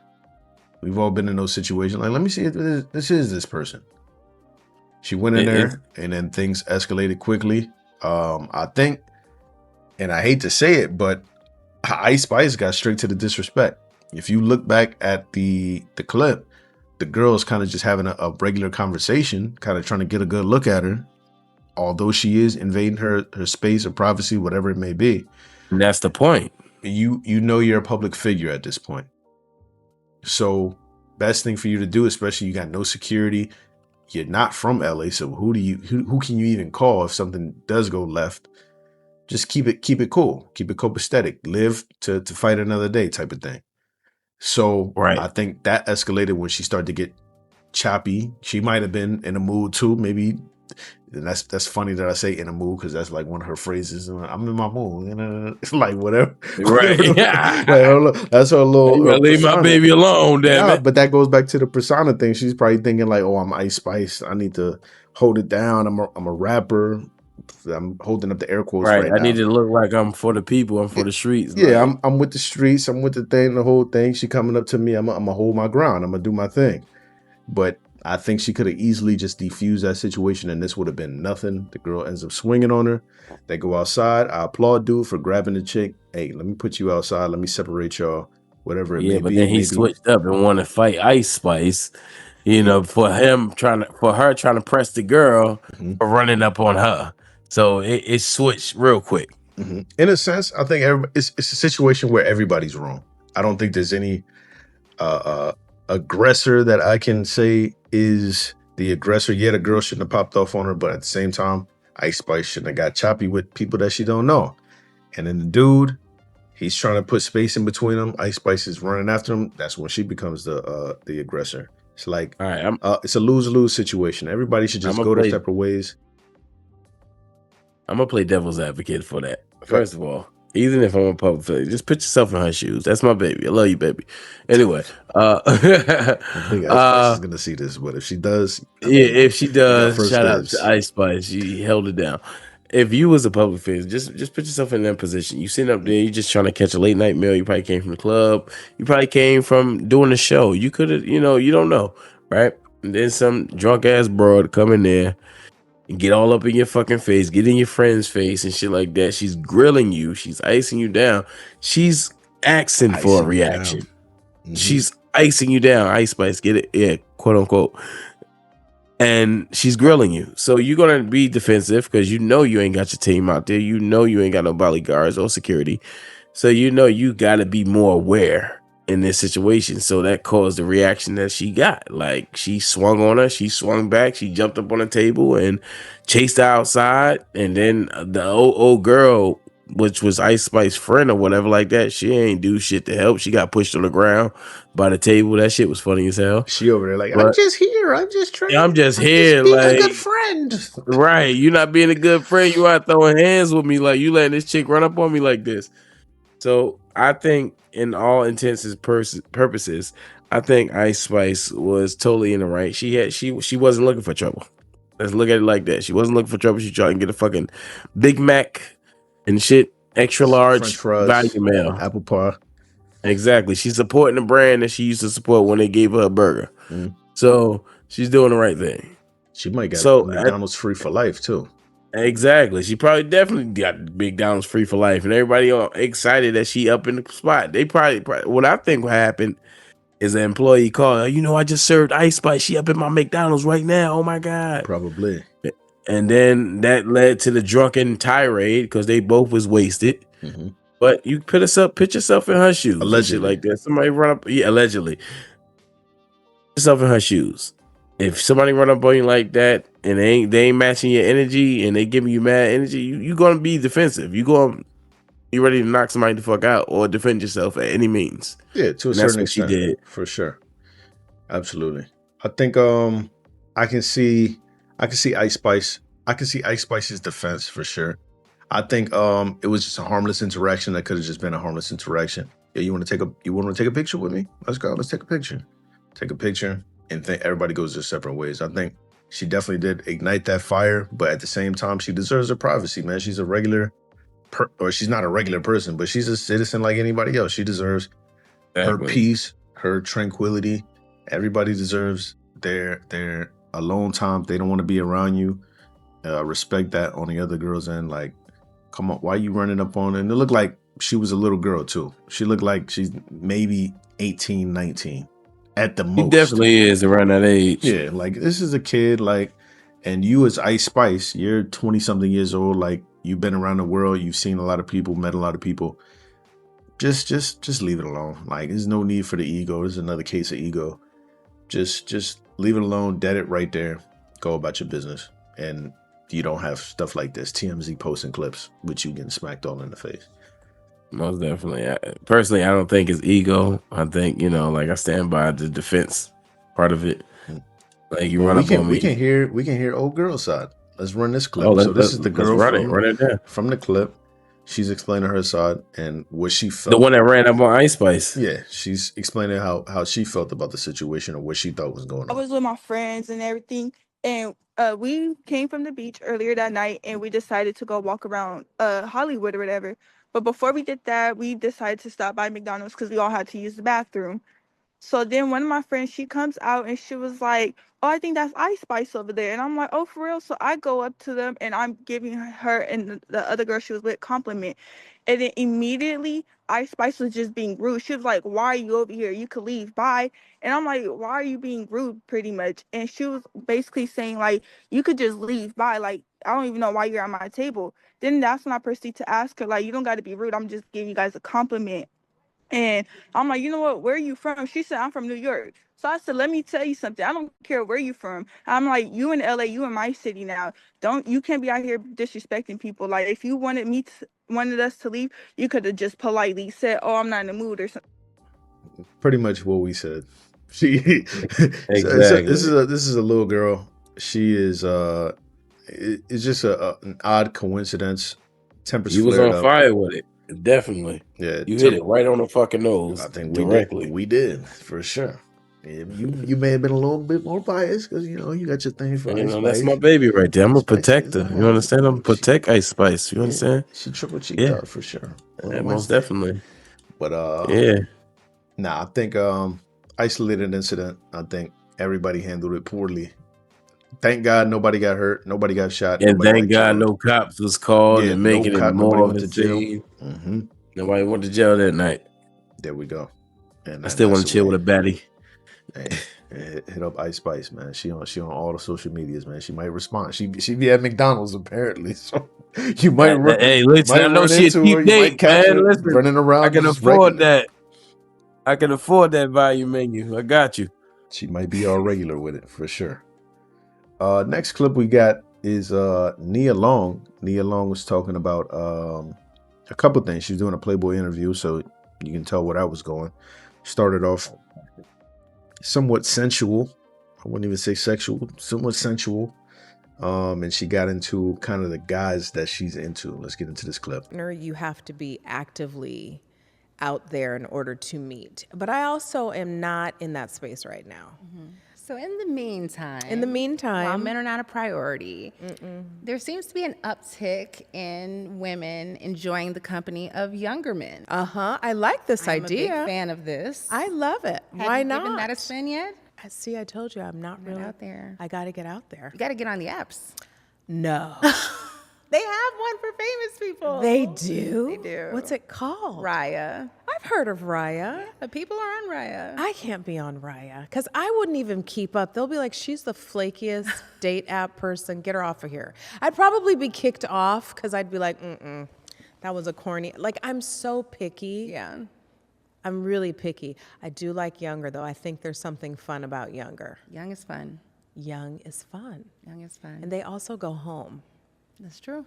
[SPEAKER 1] We've all been in those situations. Like, let me see if this is this person. She went in there and then things escalated quickly. I think, and I hate to say it, but Ice Spice got straight to the disrespect. If you look back at the clip, the girl is kind of just having a regular conversation, kind of trying to get a good look at her, although she is invading her space or privacy, whatever it may be.
[SPEAKER 4] And that's the point.
[SPEAKER 1] You know you're a public figure at this point. So best thing for you to do, especially you got no security, you're not from LA, so who can you even call if something does go left? Just keep it cool, keep it copacetic, live to fight another day type of thing. So I think that escalated when she started to get choppy. She might have been in a mood too, maybe. And that's funny that I say in a mood because that's like one of her phrases. I'm in my mood. It's like whatever.
[SPEAKER 4] Right. Yeah.
[SPEAKER 1] Like, that's her little.
[SPEAKER 4] You leave my baby alone, damn it.
[SPEAKER 1] But that goes back to the persona thing. She's probably thinking like, oh, I'm Ice Spice. I need to hold it down. I'm a rapper. I'm holding up the air quotes right now.
[SPEAKER 4] I need to look like I'm for the people. I'm for the streets.
[SPEAKER 1] Yeah, like, I'm with the streets. I'm with the thing, the whole thing. She coming up to me. I'm gonna hold my ground. I'm gonna do my thing. But I think she could have easily just defused that situation and this would have been nothing. The girl ends up swinging on her. They go outside. I applaud dude for grabbing the chick. Hey, let me put you outside. Let me separate y'all. Whatever it may be.
[SPEAKER 4] Yeah, but then he switched up and wanted to fight Ice Spice. You know, for her trying to press the girl for running up on her. So it switched real quick.
[SPEAKER 1] In a sense, I think it's a situation where everybody's wrong. I don't think there's any aggressor that I can say is the aggressor. Yeah, the girl shouldn't have popped off on her, but at the same time, Ice Spice shouldn't have got choppy with people that she don't know. And then the dude, he's trying to put space in between them. Ice Spice is running after him. That's when she becomes the aggressor. It's like, all right, it's a lose-lose situation. Everybody should just go their separate ways.
[SPEAKER 4] I'm gonna play devil's advocate for that. First of all, even if I'm a public figure, just put yourself in her shoes. That's my baby. I love you, baby. Anyway,
[SPEAKER 1] I think Ice Spice is gonna see this, but if she does,
[SPEAKER 4] yeah, if she does, shout out
[SPEAKER 1] dibs.
[SPEAKER 4] to Ice Spice. She held it down. If you was a public figure, just put yourself in that position. You sitting up there, you just trying to catch a late night meal. You probably came from the club. You probably came from doing the show. You could have, you don't know, right? And then some drunk ass broad come in there and get all up in your fucking face, get in your friend's face and shit like that. She's grilling you. She's icing you down. She's asking for a reaction.
[SPEAKER 1] Mm-hmm.
[SPEAKER 4] She's icing you down. Ice Spice, get it? Yeah, quote unquote. And she's grilling you. So you're going to be defensive because you ain't got your team out there. You ain't got no bodyguards or security. So you got to be more aware in this situation. So that caused the reaction that she got. Like, she swung on her. She swung back. She jumped up on the table and chased her outside. And then the old girl, which was Ice Spice's friend or whatever like that, she ain't do shit to help. She got pushed on the ground by the table. That shit was funny as hell.
[SPEAKER 1] She over there like, I'm just here. I'm just trying.
[SPEAKER 4] I'm just here,
[SPEAKER 1] being
[SPEAKER 4] like
[SPEAKER 1] a good friend.
[SPEAKER 4] Right. You're not being a good friend. You are throwing hands with me. Like, you letting this chick run up on me like this. So I think in all intents and purposes, I think Ice Spice was totally in the right. She wasn't looking for trouble. Let's look at it like that. She wasn't looking for trouble. She tried to get a fucking Big Mac and shit, extra large,
[SPEAKER 1] French fries,
[SPEAKER 4] value meal,
[SPEAKER 1] apple pie.
[SPEAKER 4] Exactly. She's supporting the brand that she used to support when they gave her a burger. So she's doing the right thing.
[SPEAKER 1] She might get
[SPEAKER 4] So
[SPEAKER 1] McDonald's free for life too.
[SPEAKER 4] Exactly. She probably definitely got McDonald's free for life, and everybody all excited that she up in the spot. They probably what I think what happened is an employee called, I just served Ice Spice. She up in my McDonald's right now. Oh my God.
[SPEAKER 1] Probably.
[SPEAKER 4] And then that led to the drunken tirade because they both was wasted.
[SPEAKER 1] Mm-hmm.
[SPEAKER 4] But you put yourself in her shoes.
[SPEAKER 1] Allegedly.
[SPEAKER 4] Shit like that. Somebody run up, allegedly. Put yourself in her shoes. If somebody run up on you like that and they ain't matching your energy and they giving you mad energy, you gonna be defensive. You ready to knock somebody the fuck out or defend yourself at any means.
[SPEAKER 1] Yeah, to a certain extent. She did. For sure. Absolutely. I think I can see Ice Spice. I can see Ice Spice's defense for sure. I think it was just a harmless interaction that could have just been a harmless interaction. Yeah, you want to take a picture with me? Let's go. Let's take a picture. Take a picture, and everybody goes their separate ways. I think she definitely did ignite that fire, but at the same time, she deserves her privacy, man. She's a regular, or she's not a regular person, but she's a citizen like anybody else. She deserves her peace, her tranquility. Everybody deserves their alone time. They don't want to be around you. Respect that on the other girl's end. Like, come on, why are you running up on her? And it looked like she was a little girl too. She looked like she's maybe 18, 19 at the most.
[SPEAKER 4] He definitely is around that age.
[SPEAKER 1] Yeah, like this is a kid, like, and you as Ice Spice, you're 20 something years old. Like, you've been around the world. You've seen a lot of people, met a lot of people. Just leave it alone. Like, there's no need for the ego. There's another case of ego. Just leave it alone. Dead it right there. Go about your business. And you don't have stuff like this. TMZ posting clips with you getting smacked all in the face.
[SPEAKER 4] Most definitely. Personally, I don't think it's ego. I think, like, I stand by the defense part of it. Like, you run up on me.
[SPEAKER 1] We can hear old girl side. Let's run this clip.
[SPEAKER 4] Oh,
[SPEAKER 1] so this is the girl
[SPEAKER 4] from
[SPEAKER 1] the clip. She's explaining her side and what she felt.
[SPEAKER 4] The one that ran up on Ice Spice.
[SPEAKER 1] Yeah, she's explaining how she felt about the situation or what she thought was going on.
[SPEAKER 9] I was with my friends and everything, and we came from the beach earlier that night, and we decided to go walk around Hollywood or whatever. But before we did that, we decided to stop by McDonald's because we all had to use the bathroom. So then one of my friends, she comes out and she was like, oh, I think that's Ice Spice over there. And I'm like, oh, for real? So I go up to them and I'm giving her and the other girl she was with compliment. And then immediately Ice Spice was just being rude. She was like, why are you over here? You could leave. Bye. And I'm like, why are you being rude pretty much? And she was basically saying, like, you could just leave. Bye. Like, I don't even know why you're at my table. Then that's when I proceed to ask her, like, you don't got to be rude. I'm just giving you guys a compliment. And I'm like, you know what? Where are you from? She said, I'm from New York. So I said, let me tell you something. I don't care where you from. I'm like, you in LA, you in my city now. You can't be out here disrespecting people. Like, if you wanted us to leave, you could have just politely said, oh, I'm not in the mood or something.
[SPEAKER 1] Pretty much what we said. She
[SPEAKER 4] exactly.
[SPEAKER 1] This is a little girl. She is it's just an odd coincidence. Tempers
[SPEAKER 4] You was
[SPEAKER 1] flared
[SPEAKER 4] on
[SPEAKER 1] up.
[SPEAKER 4] fire with it. Definitely.
[SPEAKER 1] Yeah,
[SPEAKER 4] You hit it right on the fucking nose.
[SPEAKER 1] I think
[SPEAKER 4] directly.
[SPEAKER 1] we did for sure. Yeah, you may have been a little bit more biased because you got your thing for Ice Spice.
[SPEAKER 4] That's my baby right there. I'm a protector. You understand? I'm a protect Ice Spice. You understand?
[SPEAKER 1] She triple cheeked out for sure.
[SPEAKER 4] Yeah, most definitely.
[SPEAKER 1] But
[SPEAKER 4] yeah.
[SPEAKER 1] Nah, I think isolated incident. I think everybody handled it poorly. Thank God nobody got hurt, nobody got shot,
[SPEAKER 4] and
[SPEAKER 1] nobody
[SPEAKER 4] thank God no cops was called and making it more of a scene. Nobody went to jail that night.
[SPEAKER 1] There we go. And
[SPEAKER 4] I still want to chill with a baddie.
[SPEAKER 1] Hey, hit up Ice Spice, man. She on all the social medias, man. She might respond. She be at McDonald's apparently, so you might.
[SPEAKER 4] Hey, listen, I know she a cheap date, man. Listen,
[SPEAKER 1] running around.
[SPEAKER 4] I can afford that. I can afford that value menu. I got you.
[SPEAKER 1] She might be all regular with it for sure. Next clip we got is Nia Long. Nia Long was talking about a couple things. She was doing a Playboy interview, so you can tell where I was going. Started off somewhat sensual. I wouldn't even say sexual, somewhat sensual. And she got into kind of the guys that she's into. Let's get into this clip.
[SPEAKER 10] You have to be actively out there in order to meet. But I also am not in that space right now.
[SPEAKER 11] So in the meantime, while men are not a priority, there seems to be an uptick in women enjoying the company of younger men.
[SPEAKER 10] I like this idea.
[SPEAKER 11] I'm a big fan of this.
[SPEAKER 10] I love it.
[SPEAKER 11] Have
[SPEAKER 10] Why
[SPEAKER 11] you
[SPEAKER 10] not?
[SPEAKER 11] given that a spin yet?
[SPEAKER 10] See, I told you I'm not really
[SPEAKER 11] out there.
[SPEAKER 10] I got to get out there.
[SPEAKER 11] You got to get on the apps.
[SPEAKER 10] No.
[SPEAKER 11] They have one for famous people.
[SPEAKER 10] They do?
[SPEAKER 11] They do.
[SPEAKER 10] What's it called?
[SPEAKER 11] Raya.
[SPEAKER 10] I've heard of Raya.
[SPEAKER 11] The people are on Raya.
[SPEAKER 10] I can't be on Raya because I wouldn't even keep up. They'll be like, she's the flakiest date app person. Get her off of here. I'd probably be kicked off because I'd be like, that was a corny. Like, I'm so picky.
[SPEAKER 11] Yeah.
[SPEAKER 10] I'm really picky. I do like younger, though. I think there's something fun about younger.
[SPEAKER 11] Young is fun.
[SPEAKER 10] Young is fun.
[SPEAKER 11] Young is fun.
[SPEAKER 10] And they also go home.
[SPEAKER 11] That's true.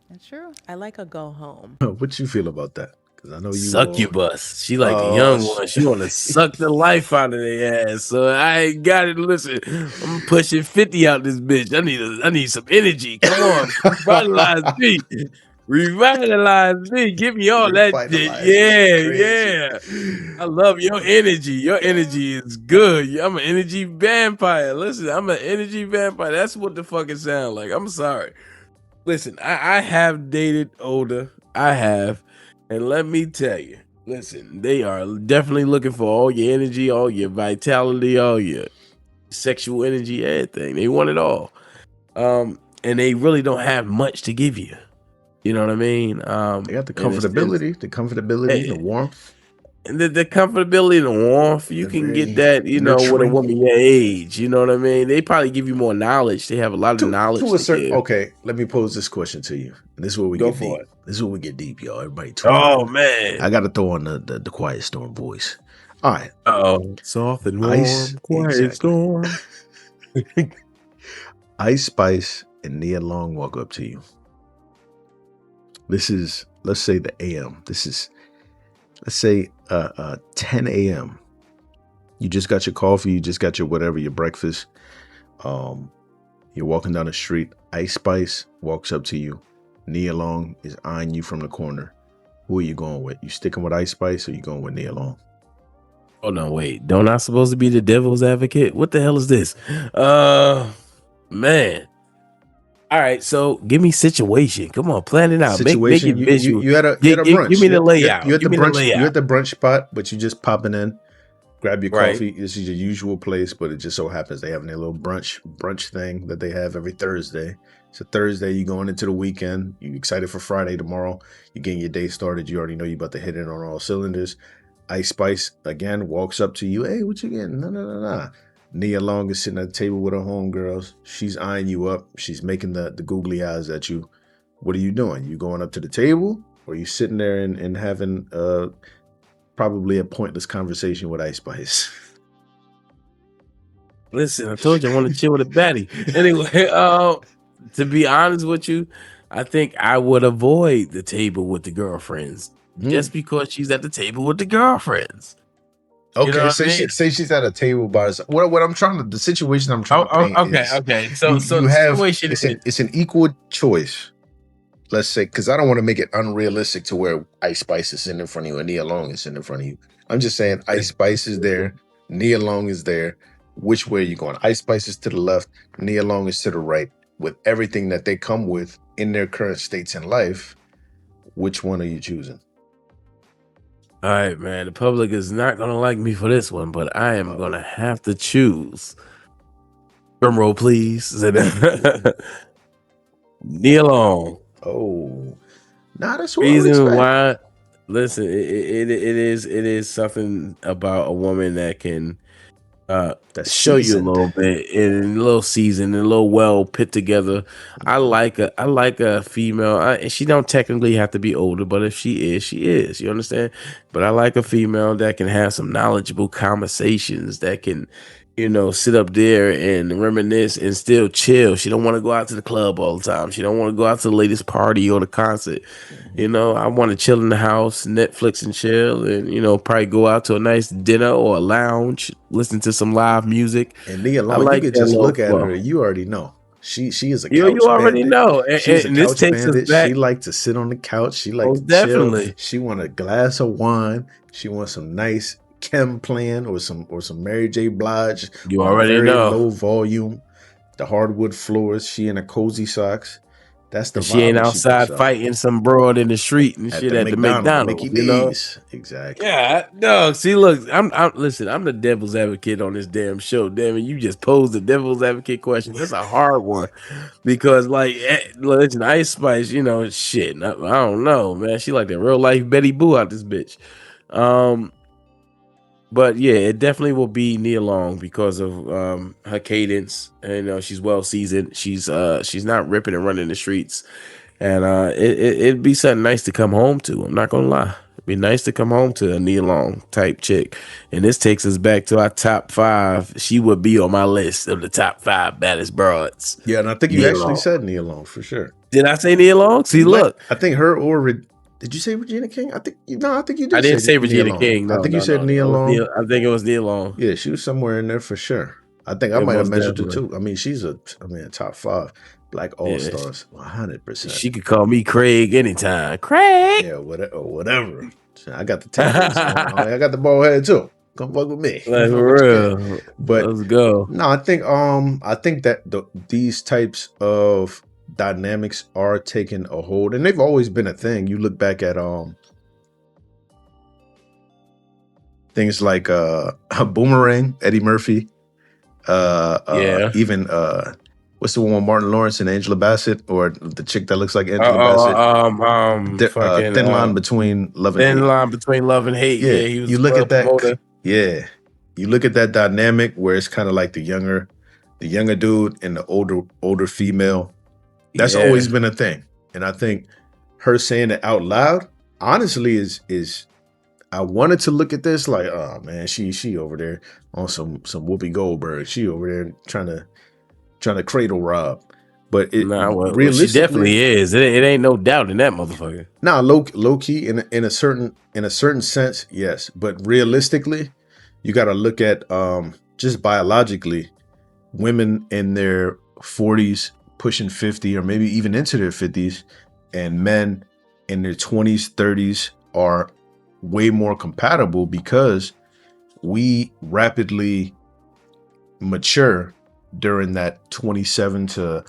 [SPEAKER 11] That's true.
[SPEAKER 10] I like a go home.
[SPEAKER 1] What you feel about that? Because I know you
[SPEAKER 4] succubus. She like the young one. She want to suck the life out of their ass. So I ain't got it. Listen, I'm pushing 50 out this bitch. I need some energy. Come on, revitalize me. Revitalize me. Give me all that shit. Yeah. I love your energy. Your energy is good. I'm an energy vampire. Listen, I'm an energy vampire. That's what the fuck it sound like. I'm sorry. Listen, I have dated older. I have. And let me tell you, listen, they are definitely looking for all your energy, all your vitality, all your sexual energy, everything. They want it all. And they really don't have much to give you. You know what I mean?
[SPEAKER 1] They got the comfortability, the warmth.
[SPEAKER 4] And the comfortability and the warmth, you can get that, with a woman your age. You know what I mean? They probably give you more knowledge. They have a lot of knowledge.
[SPEAKER 1] Okay, let me pose this question to you. This is where we get deep. This is where we get deep, y'all. Everybody talk.
[SPEAKER 4] Oh, man.
[SPEAKER 1] I got to throw on the Quiet Storm voice. All right.
[SPEAKER 4] Uh-oh. Soft and warm, quiet storm.
[SPEAKER 1] Ice Spice and Nia Long walk up to you. This is, let's say the AM. This is, let's say 10 a.m. You just got your coffee, you just got your whatever, your breakfast. You're walking down the street. Ice Spice walks up to you. Nia Long is eyeing you from the corner. Who are you going with? You sticking with Ice Spice or you going with Nia Long?
[SPEAKER 4] Oh no, wait. Don't I supposed to be the devil's advocate? What the hell is this? Man. All right, so give me situation. Come on, plan it out. Make it visual.
[SPEAKER 1] You had a brunch.
[SPEAKER 4] Give me the layout.
[SPEAKER 1] You at the brunch spot, but you just popping in, grab your coffee. This is your usual place, but it just so happens they having their little brunch thing that they have every Thursday. It's a Thursday. You going into the weekend. You excited for Friday tomorrow. You getting your day started. You already know you about to hit it on all cylinders. Ice Spice again walks up to you. Hey, what you getting? No. Nia Long is sitting at the table with her homegirls. She's eyeing you up. She's making the googly eyes at you. What are you doing? You going up to the table? Or are you sitting there and having probably a pointless conversation with Ice Spice?
[SPEAKER 4] Listen, I told you I want to chill with a baddie. Anyway, to be honest with you, I think I would avoid the table with the girlfriends. Just because she's at the table with the girlfriends. You know
[SPEAKER 1] Okay,
[SPEAKER 4] what I mean?
[SPEAKER 1] say she's at a table by herself. What I'm trying to the situation I'm trying to
[SPEAKER 4] Oh,
[SPEAKER 1] paint
[SPEAKER 4] okay,
[SPEAKER 1] is
[SPEAKER 4] okay. So
[SPEAKER 1] you
[SPEAKER 4] the
[SPEAKER 1] have
[SPEAKER 4] situation is
[SPEAKER 1] it's an equal choice. Let's say, because I don't want to make it unrealistic to where Ice Spice is sitting in front of you and Nia Long is sitting in front of you. I'm just saying Ice Spice is there, Nia Long is there. Which way are you going? Ice Spice is to the left, Nia Long is to the right. With everything that they come with in their current states in life, which one are you choosing?
[SPEAKER 4] all right, man. The public is not gonna like me for this one, but I am gonna have to choose. Drum roll, please. Nia Long.
[SPEAKER 1] Oh, nah, that's what I would
[SPEAKER 4] Reason
[SPEAKER 1] expect.
[SPEAKER 4] why? Listen, it is something about a woman that can
[SPEAKER 1] That's
[SPEAKER 4] show you a
[SPEAKER 1] seasoned.
[SPEAKER 4] little bit and a little seasoned and a little well put together. I like a female. And she don't technically have to be older, but if she is, she is. You understand? But I like a female that can have some knowledgeable conversations, that can, sit up there and reminisce and still chill. She don't want to go out to the club all the time. She don't want to go out to the latest party or the concert. I want to chill in the house, Netflix and chill, and probably go out to a nice dinner or a lounge, listen to some live music.
[SPEAKER 1] And Nia
[SPEAKER 4] I
[SPEAKER 1] Long, you
[SPEAKER 4] like
[SPEAKER 1] could
[SPEAKER 4] that
[SPEAKER 1] just
[SPEAKER 4] little
[SPEAKER 1] look at her,
[SPEAKER 4] flow.
[SPEAKER 1] you already know. She is a
[SPEAKER 4] You
[SPEAKER 1] couch
[SPEAKER 4] already
[SPEAKER 1] bandit.
[SPEAKER 4] know,
[SPEAKER 1] She's a
[SPEAKER 4] and this
[SPEAKER 1] couch
[SPEAKER 4] takes us
[SPEAKER 1] bandit.
[SPEAKER 4] back.
[SPEAKER 1] She like to sit on the couch. She like to
[SPEAKER 4] Most
[SPEAKER 1] chill.
[SPEAKER 4] definitely.
[SPEAKER 1] She want a glass of wine. She wants some nice Kim playing or some Mary J. Blige
[SPEAKER 4] You
[SPEAKER 1] on a
[SPEAKER 4] already
[SPEAKER 1] very
[SPEAKER 4] know.
[SPEAKER 1] low volume. The hardwood floors. She in a cozy socks. That's the
[SPEAKER 4] And she
[SPEAKER 1] vibe
[SPEAKER 4] ain't
[SPEAKER 1] that she puts
[SPEAKER 4] outside
[SPEAKER 1] out.
[SPEAKER 4] fighting some broad in the street and
[SPEAKER 1] At
[SPEAKER 4] shit
[SPEAKER 1] the
[SPEAKER 4] at the
[SPEAKER 1] McDonald's,
[SPEAKER 4] McDonald's,
[SPEAKER 1] Mickey D's. Exactly.
[SPEAKER 4] Yeah, no. See, look, listen. I'm the devil's advocate on this damn show. Damn it, you just posed the devil's advocate question. That's a hard one because, like, listen, Ice Spice, shit. I don't know, man. She like the real life Betty Boo out this bitch. But yeah, it definitely will be Nia Long because of her cadence. And, she's well seasoned. She's not ripping and running the streets. And it'd be something nice to come home to. I'm not gonna lie. It'd be nice to come home to a Nia Long type chick. And this takes us back to our top 5. She would be on my list of the top 5 baddest broads.
[SPEAKER 1] Yeah, and I think you
[SPEAKER 4] Nia
[SPEAKER 1] actually
[SPEAKER 4] Long.
[SPEAKER 1] said Nia Long for sure.
[SPEAKER 4] Did I say Nia Long? See, look.
[SPEAKER 1] I think her or did you say Regina King? I think you did.
[SPEAKER 4] I didn't say Regina
[SPEAKER 1] Nia Long.
[SPEAKER 4] King. No,
[SPEAKER 1] I think
[SPEAKER 4] no,
[SPEAKER 1] you said
[SPEAKER 4] no.
[SPEAKER 1] Nia Long.
[SPEAKER 4] I think it was Nia Long.
[SPEAKER 1] Yeah, she was somewhere in there for sure. I think I
[SPEAKER 4] Yeah,
[SPEAKER 1] might have
[SPEAKER 4] most
[SPEAKER 1] mentioned her
[SPEAKER 4] definitely.
[SPEAKER 1] too. I mean, she's a top 5 Black All Stars, 100%.
[SPEAKER 4] She could call me Craig anytime. Craig.
[SPEAKER 1] Yeah, whatever. I got the templates. I got the bald head too. Come fuck with me.
[SPEAKER 4] Like, for real.
[SPEAKER 1] But
[SPEAKER 4] let's go.
[SPEAKER 1] No, I think that these types of dynamics are taking a hold, and they've always been a thing. You look back at things like Boomerang, Eddie Murphy, even what's the one with Martin Lawrence and Angela Bassett, or the chick that looks like Angela Bassett? Thin Line Between Love and Hate.
[SPEAKER 4] Thin Line Between Love and Hate. Yeah, he was
[SPEAKER 1] you look at that.
[SPEAKER 4] promoter.
[SPEAKER 1] Yeah, you look at that dynamic where it's kind of like the younger dude and the older female. That's always been a thing, and I think her saying it out loud, honestly, is I wanted to look at this like, oh man, she over there on some Whoopi Goldberg. She over there trying to cradle rob. But it
[SPEAKER 4] she definitely is. It ain't no doubt in that motherfucker.
[SPEAKER 1] Nah, low key in a certain sense, yes. But realistically, you got to look at just biologically, women in their 40s, pushing 50, or maybe even into their 50s, and men in their 20s, 30s are way more compatible because we rapidly mature during that 27 to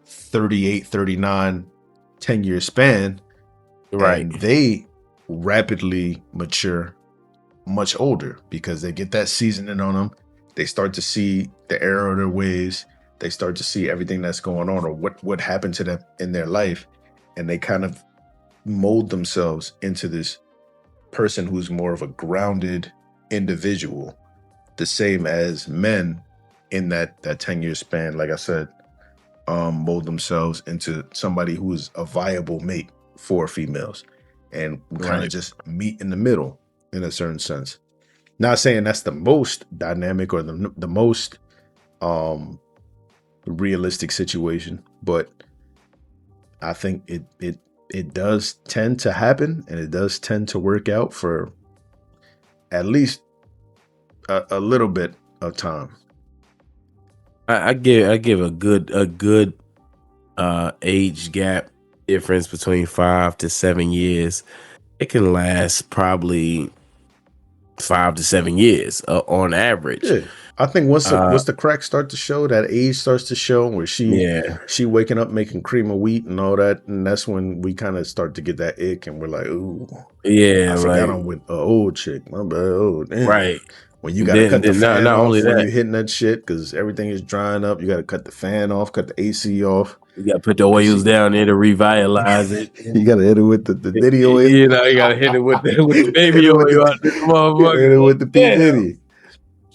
[SPEAKER 1] 38, 39, 10-year span.
[SPEAKER 4] Right.
[SPEAKER 1] And they rapidly mature much older because they get that seasoning on them. They start to see the error of their ways. They start to see everything that's going on or what happened to them in their life. And they kind of mold themselves into this person who's more of a grounded individual, the same as men in that 10-year span, like I said, mold themselves into somebody who is a viable mate for females, and kind of just meet in the middle in a certain sense. Not saying that's the most dynamic or the most realistic situation, but I think it does tend to happen, and it does tend to work out for at least a little bit of time.
[SPEAKER 4] I give a good age gap difference between 5 to 7 years. It can last probably 5 to 7 years on average.
[SPEAKER 1] Yeah, I think once the cracks start to show, that age starts to show, where she waking up making cream of wheat and all that, and that's when we kind of start to get that ick, and we're like, ooh,
[SPEAKER 4] yeah,
[SPEAKER 1] I forgot I'm with an old chick. My bad. Oh, damn.
[SPEAKER 4] Right.
[SPEAKER 1] When you gotta cut the fan
[SPEAKER 4] not
[SPEAKER 1] off
[SPEAKER 4] only
[SPEAKER 1] when
[SPEAKER 4] that,
[SPEAKER 1] you're hitting that shit because everything is drying up. You gotta cut the fan off, cut the AC off.
[SPEAKER 4] you gotta put the oils down there to revitalize it.
[SPEAKER 1] You gotta hit it with the Diddy oil.
[SPEAKER 4] You know, you gotta hit it with the baby oil out this motherfucker.
[SPEAKER 1] Hit it with the P Diddy.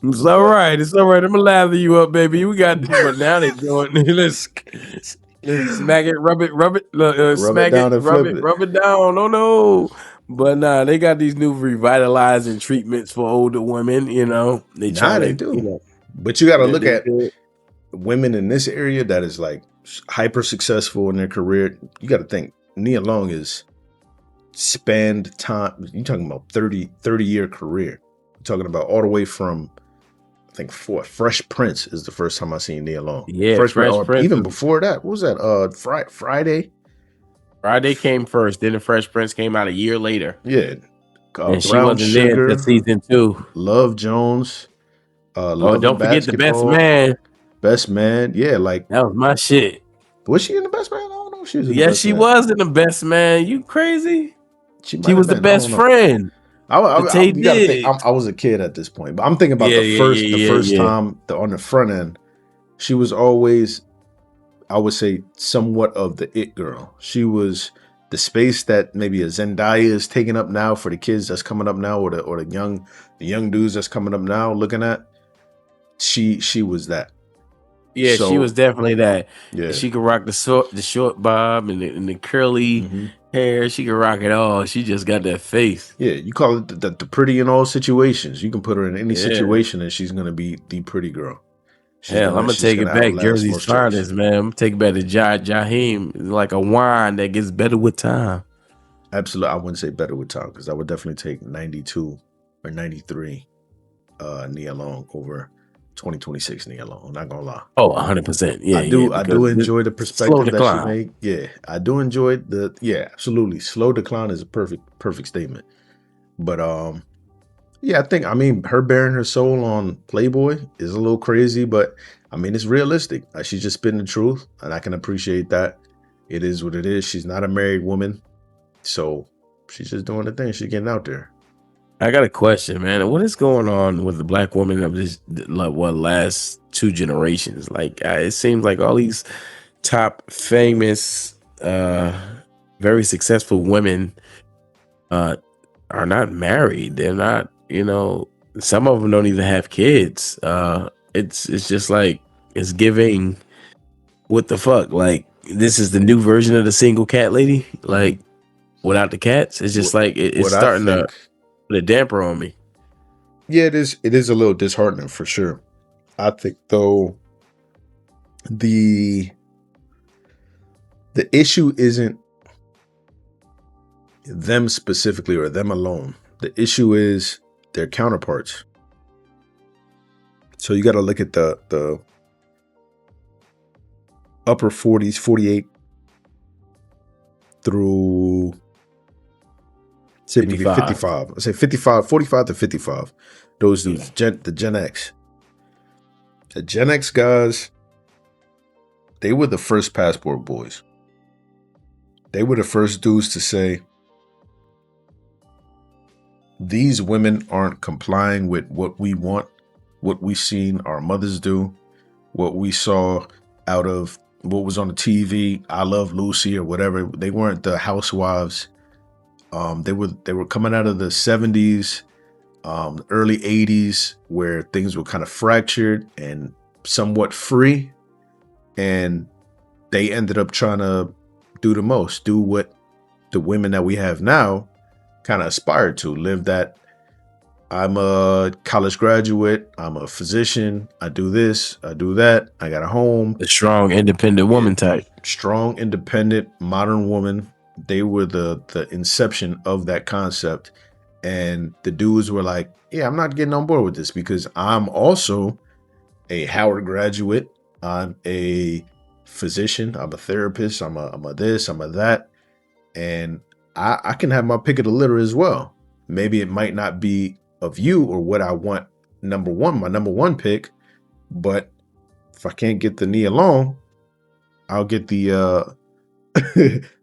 [SPEAKER 4] It's all right. It's all right. I'm gonna lather you up, baby. We got this, but now they doing let's smack it, rub it, smack
[SPEAKER 1] down
[SPEAKER 4] it,
[SPEAKER 1] and
[SPEAKER 4] rub
[SPEAKER 1] flip
[SPEAKER 4] it,
[SPEAKER 1] it.
[SPEAKER 4] rub it down. Oh no. But nah, they got these new revitalizing treatments for older women, you know. They
[SPEAKER 1] do.
[SPEAKER 4] You know,
[SPEAKER 1] but you gotta look
[SPEAKER 4] they
[SPEAKER 1] at women in this area that is like hyper successful in their career. You gotta think Nia Long is spanned time. You're talking about 30-year career. You're talking about all the way from, I think, Fresh Prince is the first time I seen Nia Long.
[SPEAKER 4] Yeah,
[SPEAKER 1] Fresh
[SPEAKER 4] Prince.
[SPEAKER 1] Even before that, what was that? Friday.
[SPEAKER 4] Friday came first, then the Fresh Prince came out a year later.
[SPEAKER 1] Yeah,
[SPEAKER 4] and she
[SPEAKER 1] Brown
[SPEAKER 4] wasn't
[SPEAKER 1] Sugar,
[SPEAKER 4] there until season 2.
[SPEAKER 1] Love Jones. Love
[SPEAKER 4] don't forget the Best Man.
[SPEAKER 1] Best Man, yeah, like
[SPEAKER 4] that was my shit.
[SPEAKER 1] Was she in the Best Man? I don't know if she was in the
[SPEAKER 4] Yes,
[SPEAKER 1] Best
[SPEAKER 4] she
[SPEAKER 1] Man.
[SPEAKER 4] was in the Best Man. You crazy? She was the best
[SPEAKER 1] I
[SPEAKER 4] friend.
[SPEAKER 1] I was a kid at this point, but I'm thinking about the first time on the front end. She was always, I would say, somewhat of the it girl. She was the space that maybe a Zendaya is taking up now for the kids that's coming up now, or the young dudes that's coming up now looking at. She was that.
[SPEAKER 4] Yeah,
[SPEAKER 1] So,
[SPEAKER 4] she was definitely that.
[SPEAKER 1] Yeah,
[SPEAKER 4] She could rock the short bob and the curly hair. She could rock it all. She just got that face.
[SPEAKER 1] Yeah, you call it the pretty in all situations. You can put her in any situation, and she's gonna be the pretty girl.
[SPEAKER 4] Hell, I'm gonna take it back. Jersey's finest, man. I'm gonna take it back to Jaheim. It's like a wine that gets better with time.
[SPEAKER 1] Absolutely, I wouldn't say better with time because I would definitely take 92 or 93 Nia Long over 2026 Nia Long. I'm not gonna lie.
[SPEAKER 4] Oh, 100%. Yeah,
[SPEAKER 1] I do enjoy the perspective that she made. Yeah, I do enjoy absolutely. Slow decline is a perfect statement. But yeah, I mean, her bearing her soul on Playboy is a little crazy, but I mean, it's realistic. She's just spitting the truth, and I can appreciate that. It is what it is. She's not a married woman, so she's just doing the thing. She's getting out there.
[SPEAKER 4] I got a question, man. What is going on with the black women of this, last 2 generations? Like, it seems like all these top famous, very successful women are not married. They're not, some of them don't even have kids. It's just like, it's giving, what the fuck? Like, this is the new version of the single cat lady, like, without the cats. It's just like, it's starting to put a damper on me.
[SPEAKER 1] Yeah, it is a little disheartening for sure. I think though the issue isn't them specifically or them alone. The issue is their counterparts. So you got to look at the upper 40s, 48 through say 55. I say 55, 45 to 55. Those dudes, the Gen X. The Gen X guys, they were the first passport boys. They were the first dudes to say, these women aren't complying with what we want, what we seen our mothers do, what we saw out of what was on the TV, I Love Lucy or whatever. They weren't the housewives. They were coming out of the 70s, early 80s, where things were kind of fractured and somewhat free. And they ended up trying to do what the women that we have now kind of aspired to, live that. I'm a college graduate, I'm a physician, I do this, I do that, I got a home.
[SPEAKER 4] The strong, independent woman type.
[SPEAKER 1] Strong, independent, modern woman. They were the inception of that concept. And the dudes were like, yeah, I'm not getting on board with this because I'm also a Howard graduate. I'm a physician. I'm a therapist. I'm a this, I'm a that. And I can have my pick of the litter as well. Maybe it might not be of you or what I want my number one pick, but if I can't get the Nia Long, I'll get the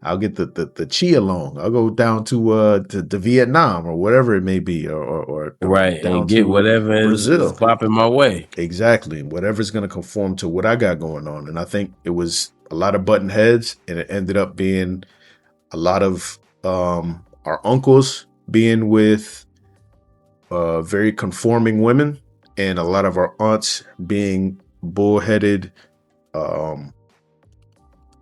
[SPEAKER 1] I'll get the Chia Long. I'll go down to Vietnam or whatever it may be, or
[SPEAKER 4] Right,
[SPEAKER 1] down
[SPEAKER 4] and get
[SPEAKER 1] to
[SPEAKER 4] whatever is
[SPEAKER 1] Brazil.
[SPEAKER 4] popping my way.
[SPEAKER 1] Exactly. Whatever's going to conform to what I got going on. And I think it was a lot of button heads, and it ended up being a lot of our uncles being with very conforming women, and a lot of our aunts being bullheaded,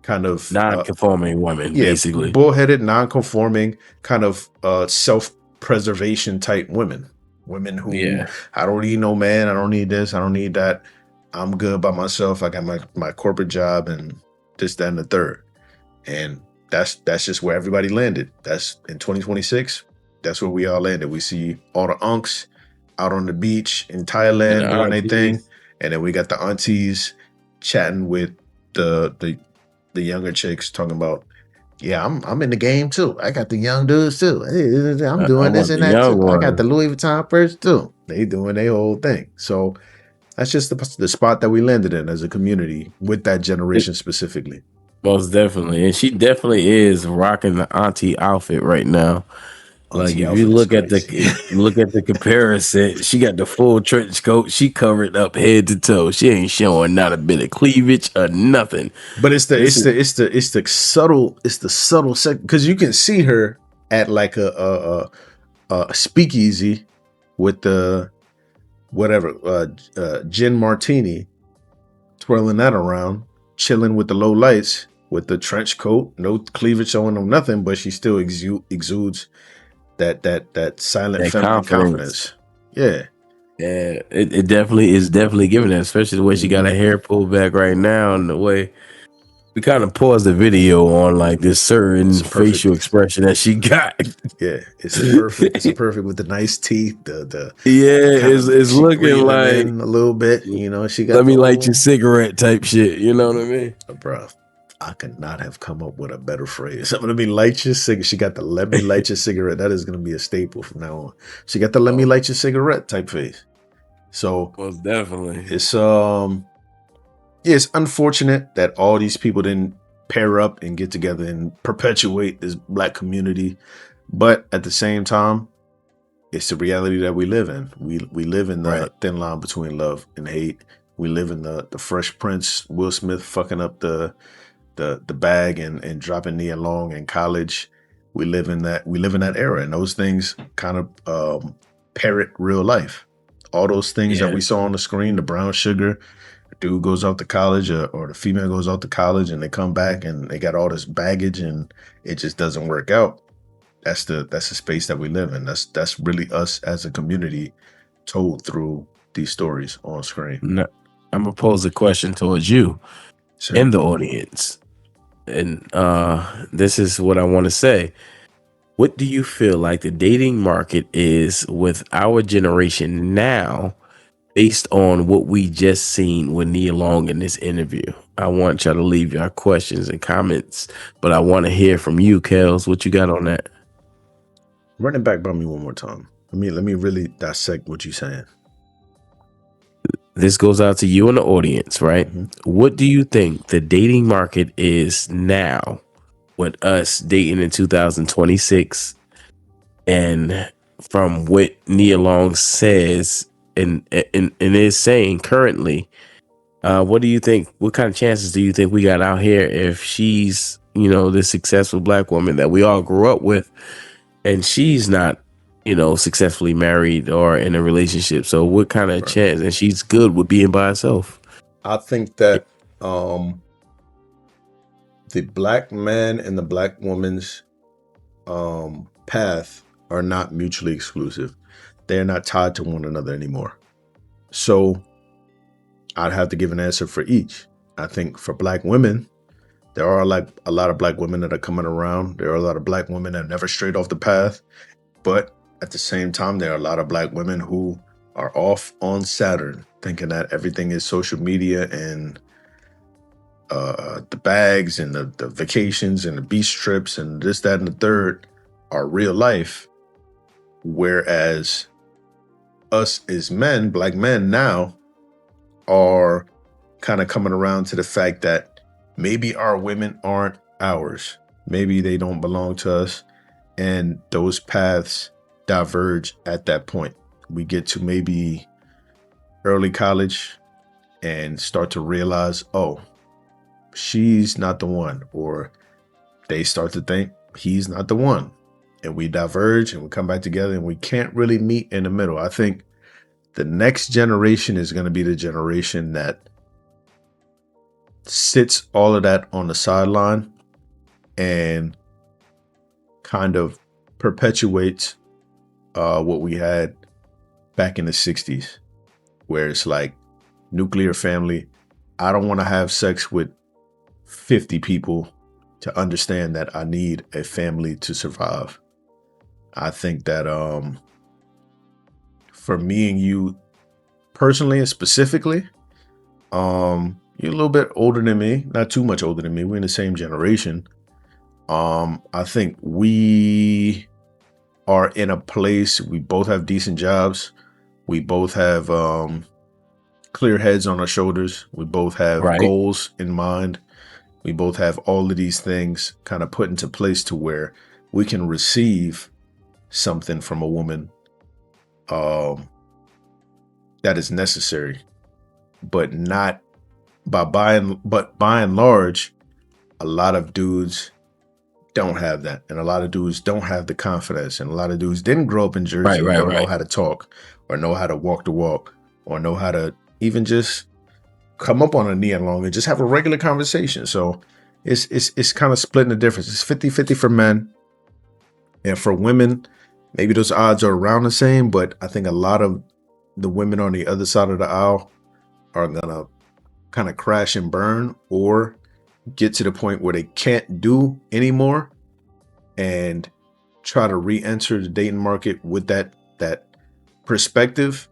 [SPEAKER 1] kind of
[SPEAKER 4] non-conforming women, basically.
[SPEAKER 1] Bullheaded, non-conforming, kind of self-preservation type women. Women who, I don't need no man, I don't need this, I don't need that. I'm good by myself. I got my corporate job and this, that, and the third. And that's just where everybody landed. That's in 2026. That's where we all landed. We see all the unks out on the beach in Thailand doing their thing, and then we got the aunties chatting with the younger chicks talking about, yeah, I'm in the game too. I got the young dudes too. I'm doing this and that too. I got the Louis Vuitton purse too. They doing their whole thing. So that's just the spot that we landed in as a community with that generation specifically.
[SPEAKER 4] Most definitely. And she definitely is rocking the auntie outfit right now. Like if you look at the comparison, she got the full trench coat. She covered up head to toe. She ain't showing not a bit of cleavage or nothing.
[SPEAKER 1] But it's the subtle second, because you can see her at like a speakeasy with the gin martini, twirling that around, chilling with the low lights with the trench coat, no cleavage showing, no nothing, but she still exudes that silent feminine confidence. Yeah.
[SPEAKER 4] Yeah, it definitely is giving that, especially the way she got her hair pulled back right now, and the way we kind of paused the video on like this certain facial expression that she got.
[SPEAKER 1] Yeah, it's perfect with the nice teeth.
[SPEAKER 4] It's looking like
[SPEAKER 1] a little bit. You know, she got.
[SPEAKER 4] Let me light your cigarette type shit. You know what I mean,
[SPEAKER 1] bro? I could not have come up with a better phrase. I'm gonna be light your cigarette. She got the let me light your cigarette. That is gonna be a staple from now on. She got the let me light your cigarette type face. So
[SPEAKER 4] most definitely,
[SPEAKER 1] it's unfortunate that all these people didn't pair up and get together and perpetuate this Black community. But at the same time, it's the reality that we live in. We live in the thin line between love and hate. We live in the Fresh Prince, Will Smith fucking up the bag and dropping Nia Long in college. We live in that era, and those things kind of parrot real life. All those things that we saw on the screen, the brown sugar, the dude goes out to college or the female goes out to college and they come back and they got all this baggage and it just doesn't work out. That's the space that we live in. That's really us as a community told through these stories on screen.
[SPEAKER 4] No, I'm gonna pose a question towards you in the audience. And this is what I want to say. What do you feel like the dating market is with our generation now, based on what we just seen with Nia Long in this interview? I want y'all to leave your questions and comments, but I want to hear from you, Kels. What you got on that?
[SPEAKER 1] Run it back by me one more time. Let me really dissect what you're saying.
[SPEAKER 4] This goes out to you in the audience, right? Mm-hmm. What do you think the dating market is now with us dating in 2026? And from what Nia Long says and is saying currently, what do you think? What kind of chances do you think we got out here if she's, this successful Black woman that we all grew up with, and she's not, successfully married or in a relationship? So what kind of chance? And she's good with being by herself.
[SPEAKER 1] I think that the Black man and the Black woman's path are not mutually exclusive. They're not tied to one another anymore. So I'd have to give an answer for each. I think for Black women, there are like a lot of Black women that are coming around. There are a lot of Black women that never strayed off the path, but at the same time, there are a lot of black women who are off on Saturn thinking that everything is social media and the bags and the vacations and the beach trips and this, that, and the third are real life. Whereas us as men, black men now, are kind of coming around to the fact that maybe our women aren't ours. Maybe they don't belong to us. And those paths diverge at that point. We get to maybe early college and start to realize, oh, she's not the one. Or they start to think he's not the one. And we diverge and we come back together and we can't really meet in the middle. I think the next generation is going to be the generation that sits all of that on the sideline and kind of perpetuates what we had back in the 60s, where it's like nuclear family. I don't want to have sex with 50 people to understand that I need a family to survive. I think that for me and you personally and specifically, you're a little bit older than me, not too much older than me. We're in the same generation. I think we are in a place, we both have decent jobs. We both have clear heads on our shoulders. We both have goals in mind. We both have all of these things kind of put into place to where we can receive something from a woman that is necessary, but not by and large, a lot of dudes don't have that. And a lot of dudes don't have the confidence. And a lot of dudes didn't grow up in Jersey and don't know how to talk or know how to walk the walk or know how to even just come up on a knee along and just have a regular conversation. So it's kind of splitting the difference. It's 50-50 for men. And for women, maybe those odds are around the same, but I think a lot of the women on the other side of the aisle are gonna kind of crash and burn or get to the point where they can't do anymore and try to re-enter the dating market with that perspective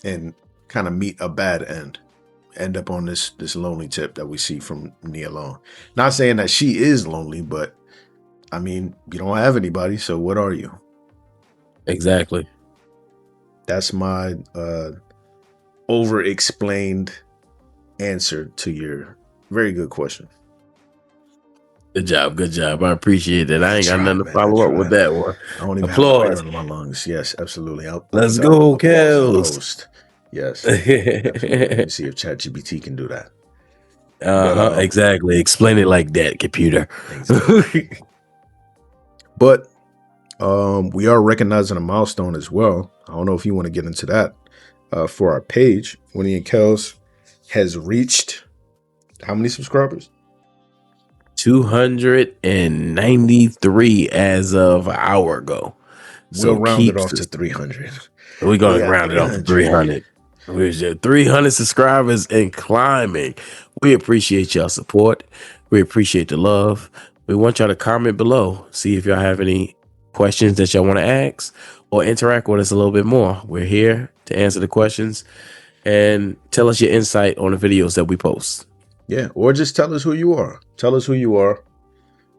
[SPEAKER 1] and kind of meet a bad end up on this lonely tip that we see from Nia Long. Not saying that she is lonely, but I mean, you don't have anybody, so what are you?
[SPEAKER 4] Exactly. That's
[SPEAKER 1] my over-explained answer to your very good question.
[SPEAKER 4] Good job. Good job. I appreciate that. I ain't got nothing to follow up with that one.
[SPEAKER 1] I don't even
[SPEAKER 4] Applause.
[SPEAKER 1] have air in my lungs. Yes, absolutely.
[SPEAKER 4] Let's go, Kels.
[SPEAKER 1] Yes. Let me see if ChatGPT can do that.
[SPEAKER 4] Exactly. Explain it like that, computer.
[SPEAKER 1] Exactly. But we are recognizing a milestone as well. I don't know if you want to get into that. For our page, Winnie and Kels has reached how many subscribers?
[SPEAKER 4] 293 as of an hour ago.
[SPEAKER 1] We'll round it off to 300.
[SPEAKER 4] We're going to round it off to 300. We're 300 subscribers and climbing. We appreciate y'all support. We appreciate the love. We want y'all to comment below. See if y'all have any questions that y'all want to ask or interact with us a little bit more. We're here to answer the questions and tell us your insight on the videos that we post.
[SPEAKER 1] Yeah, or just tell us who you are. Tell us who you are.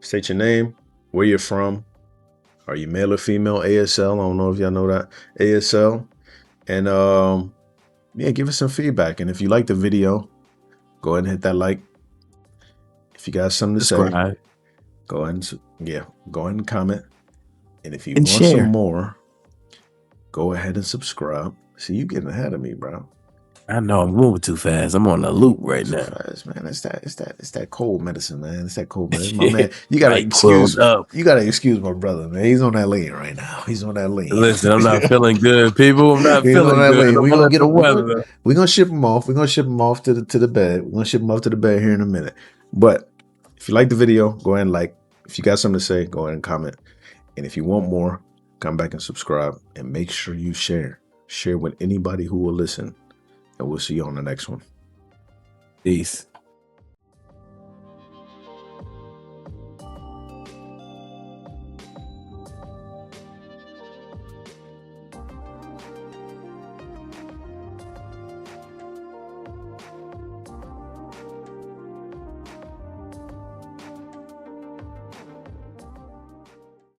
[SPEAKER 1] State your name, where you're from. Are you male or female? ASL. I don't know if y'all know that. ASL. And yeah, give us some feedback. And if you like the video, go ahead and hit that like. If you got something to say, go ahead and comment. And if you want some more, go ahead and subscribe. See, you getting ahead of me, bro.
[SPEAKER 4] I know I'm moving too fast. I'm on a loop right now.
[SPEAKER 1] Fast, man. It's that cold medicine, man. It's that cold medicine. My man, you gotta excuse my brother, man. He's on that lane right now. He's on that lane.
[SPEAKER 4] Listen, I'm not feeling good, people. I'm not feeling good.
[SPEAKER 1] We're gonna get the weather. We're gonna ship him off. We're gonna ship him off to the bed. We're gonna ship him off to the bed here in a minute. But if you like the video, go ahead and like. If you got something to say, go ahead and comment. And if you want more, come back and subscribe and make sure you share. Share with anybody who will listen. And we'll see you on the next one.
[SPEAKER 4] Peace.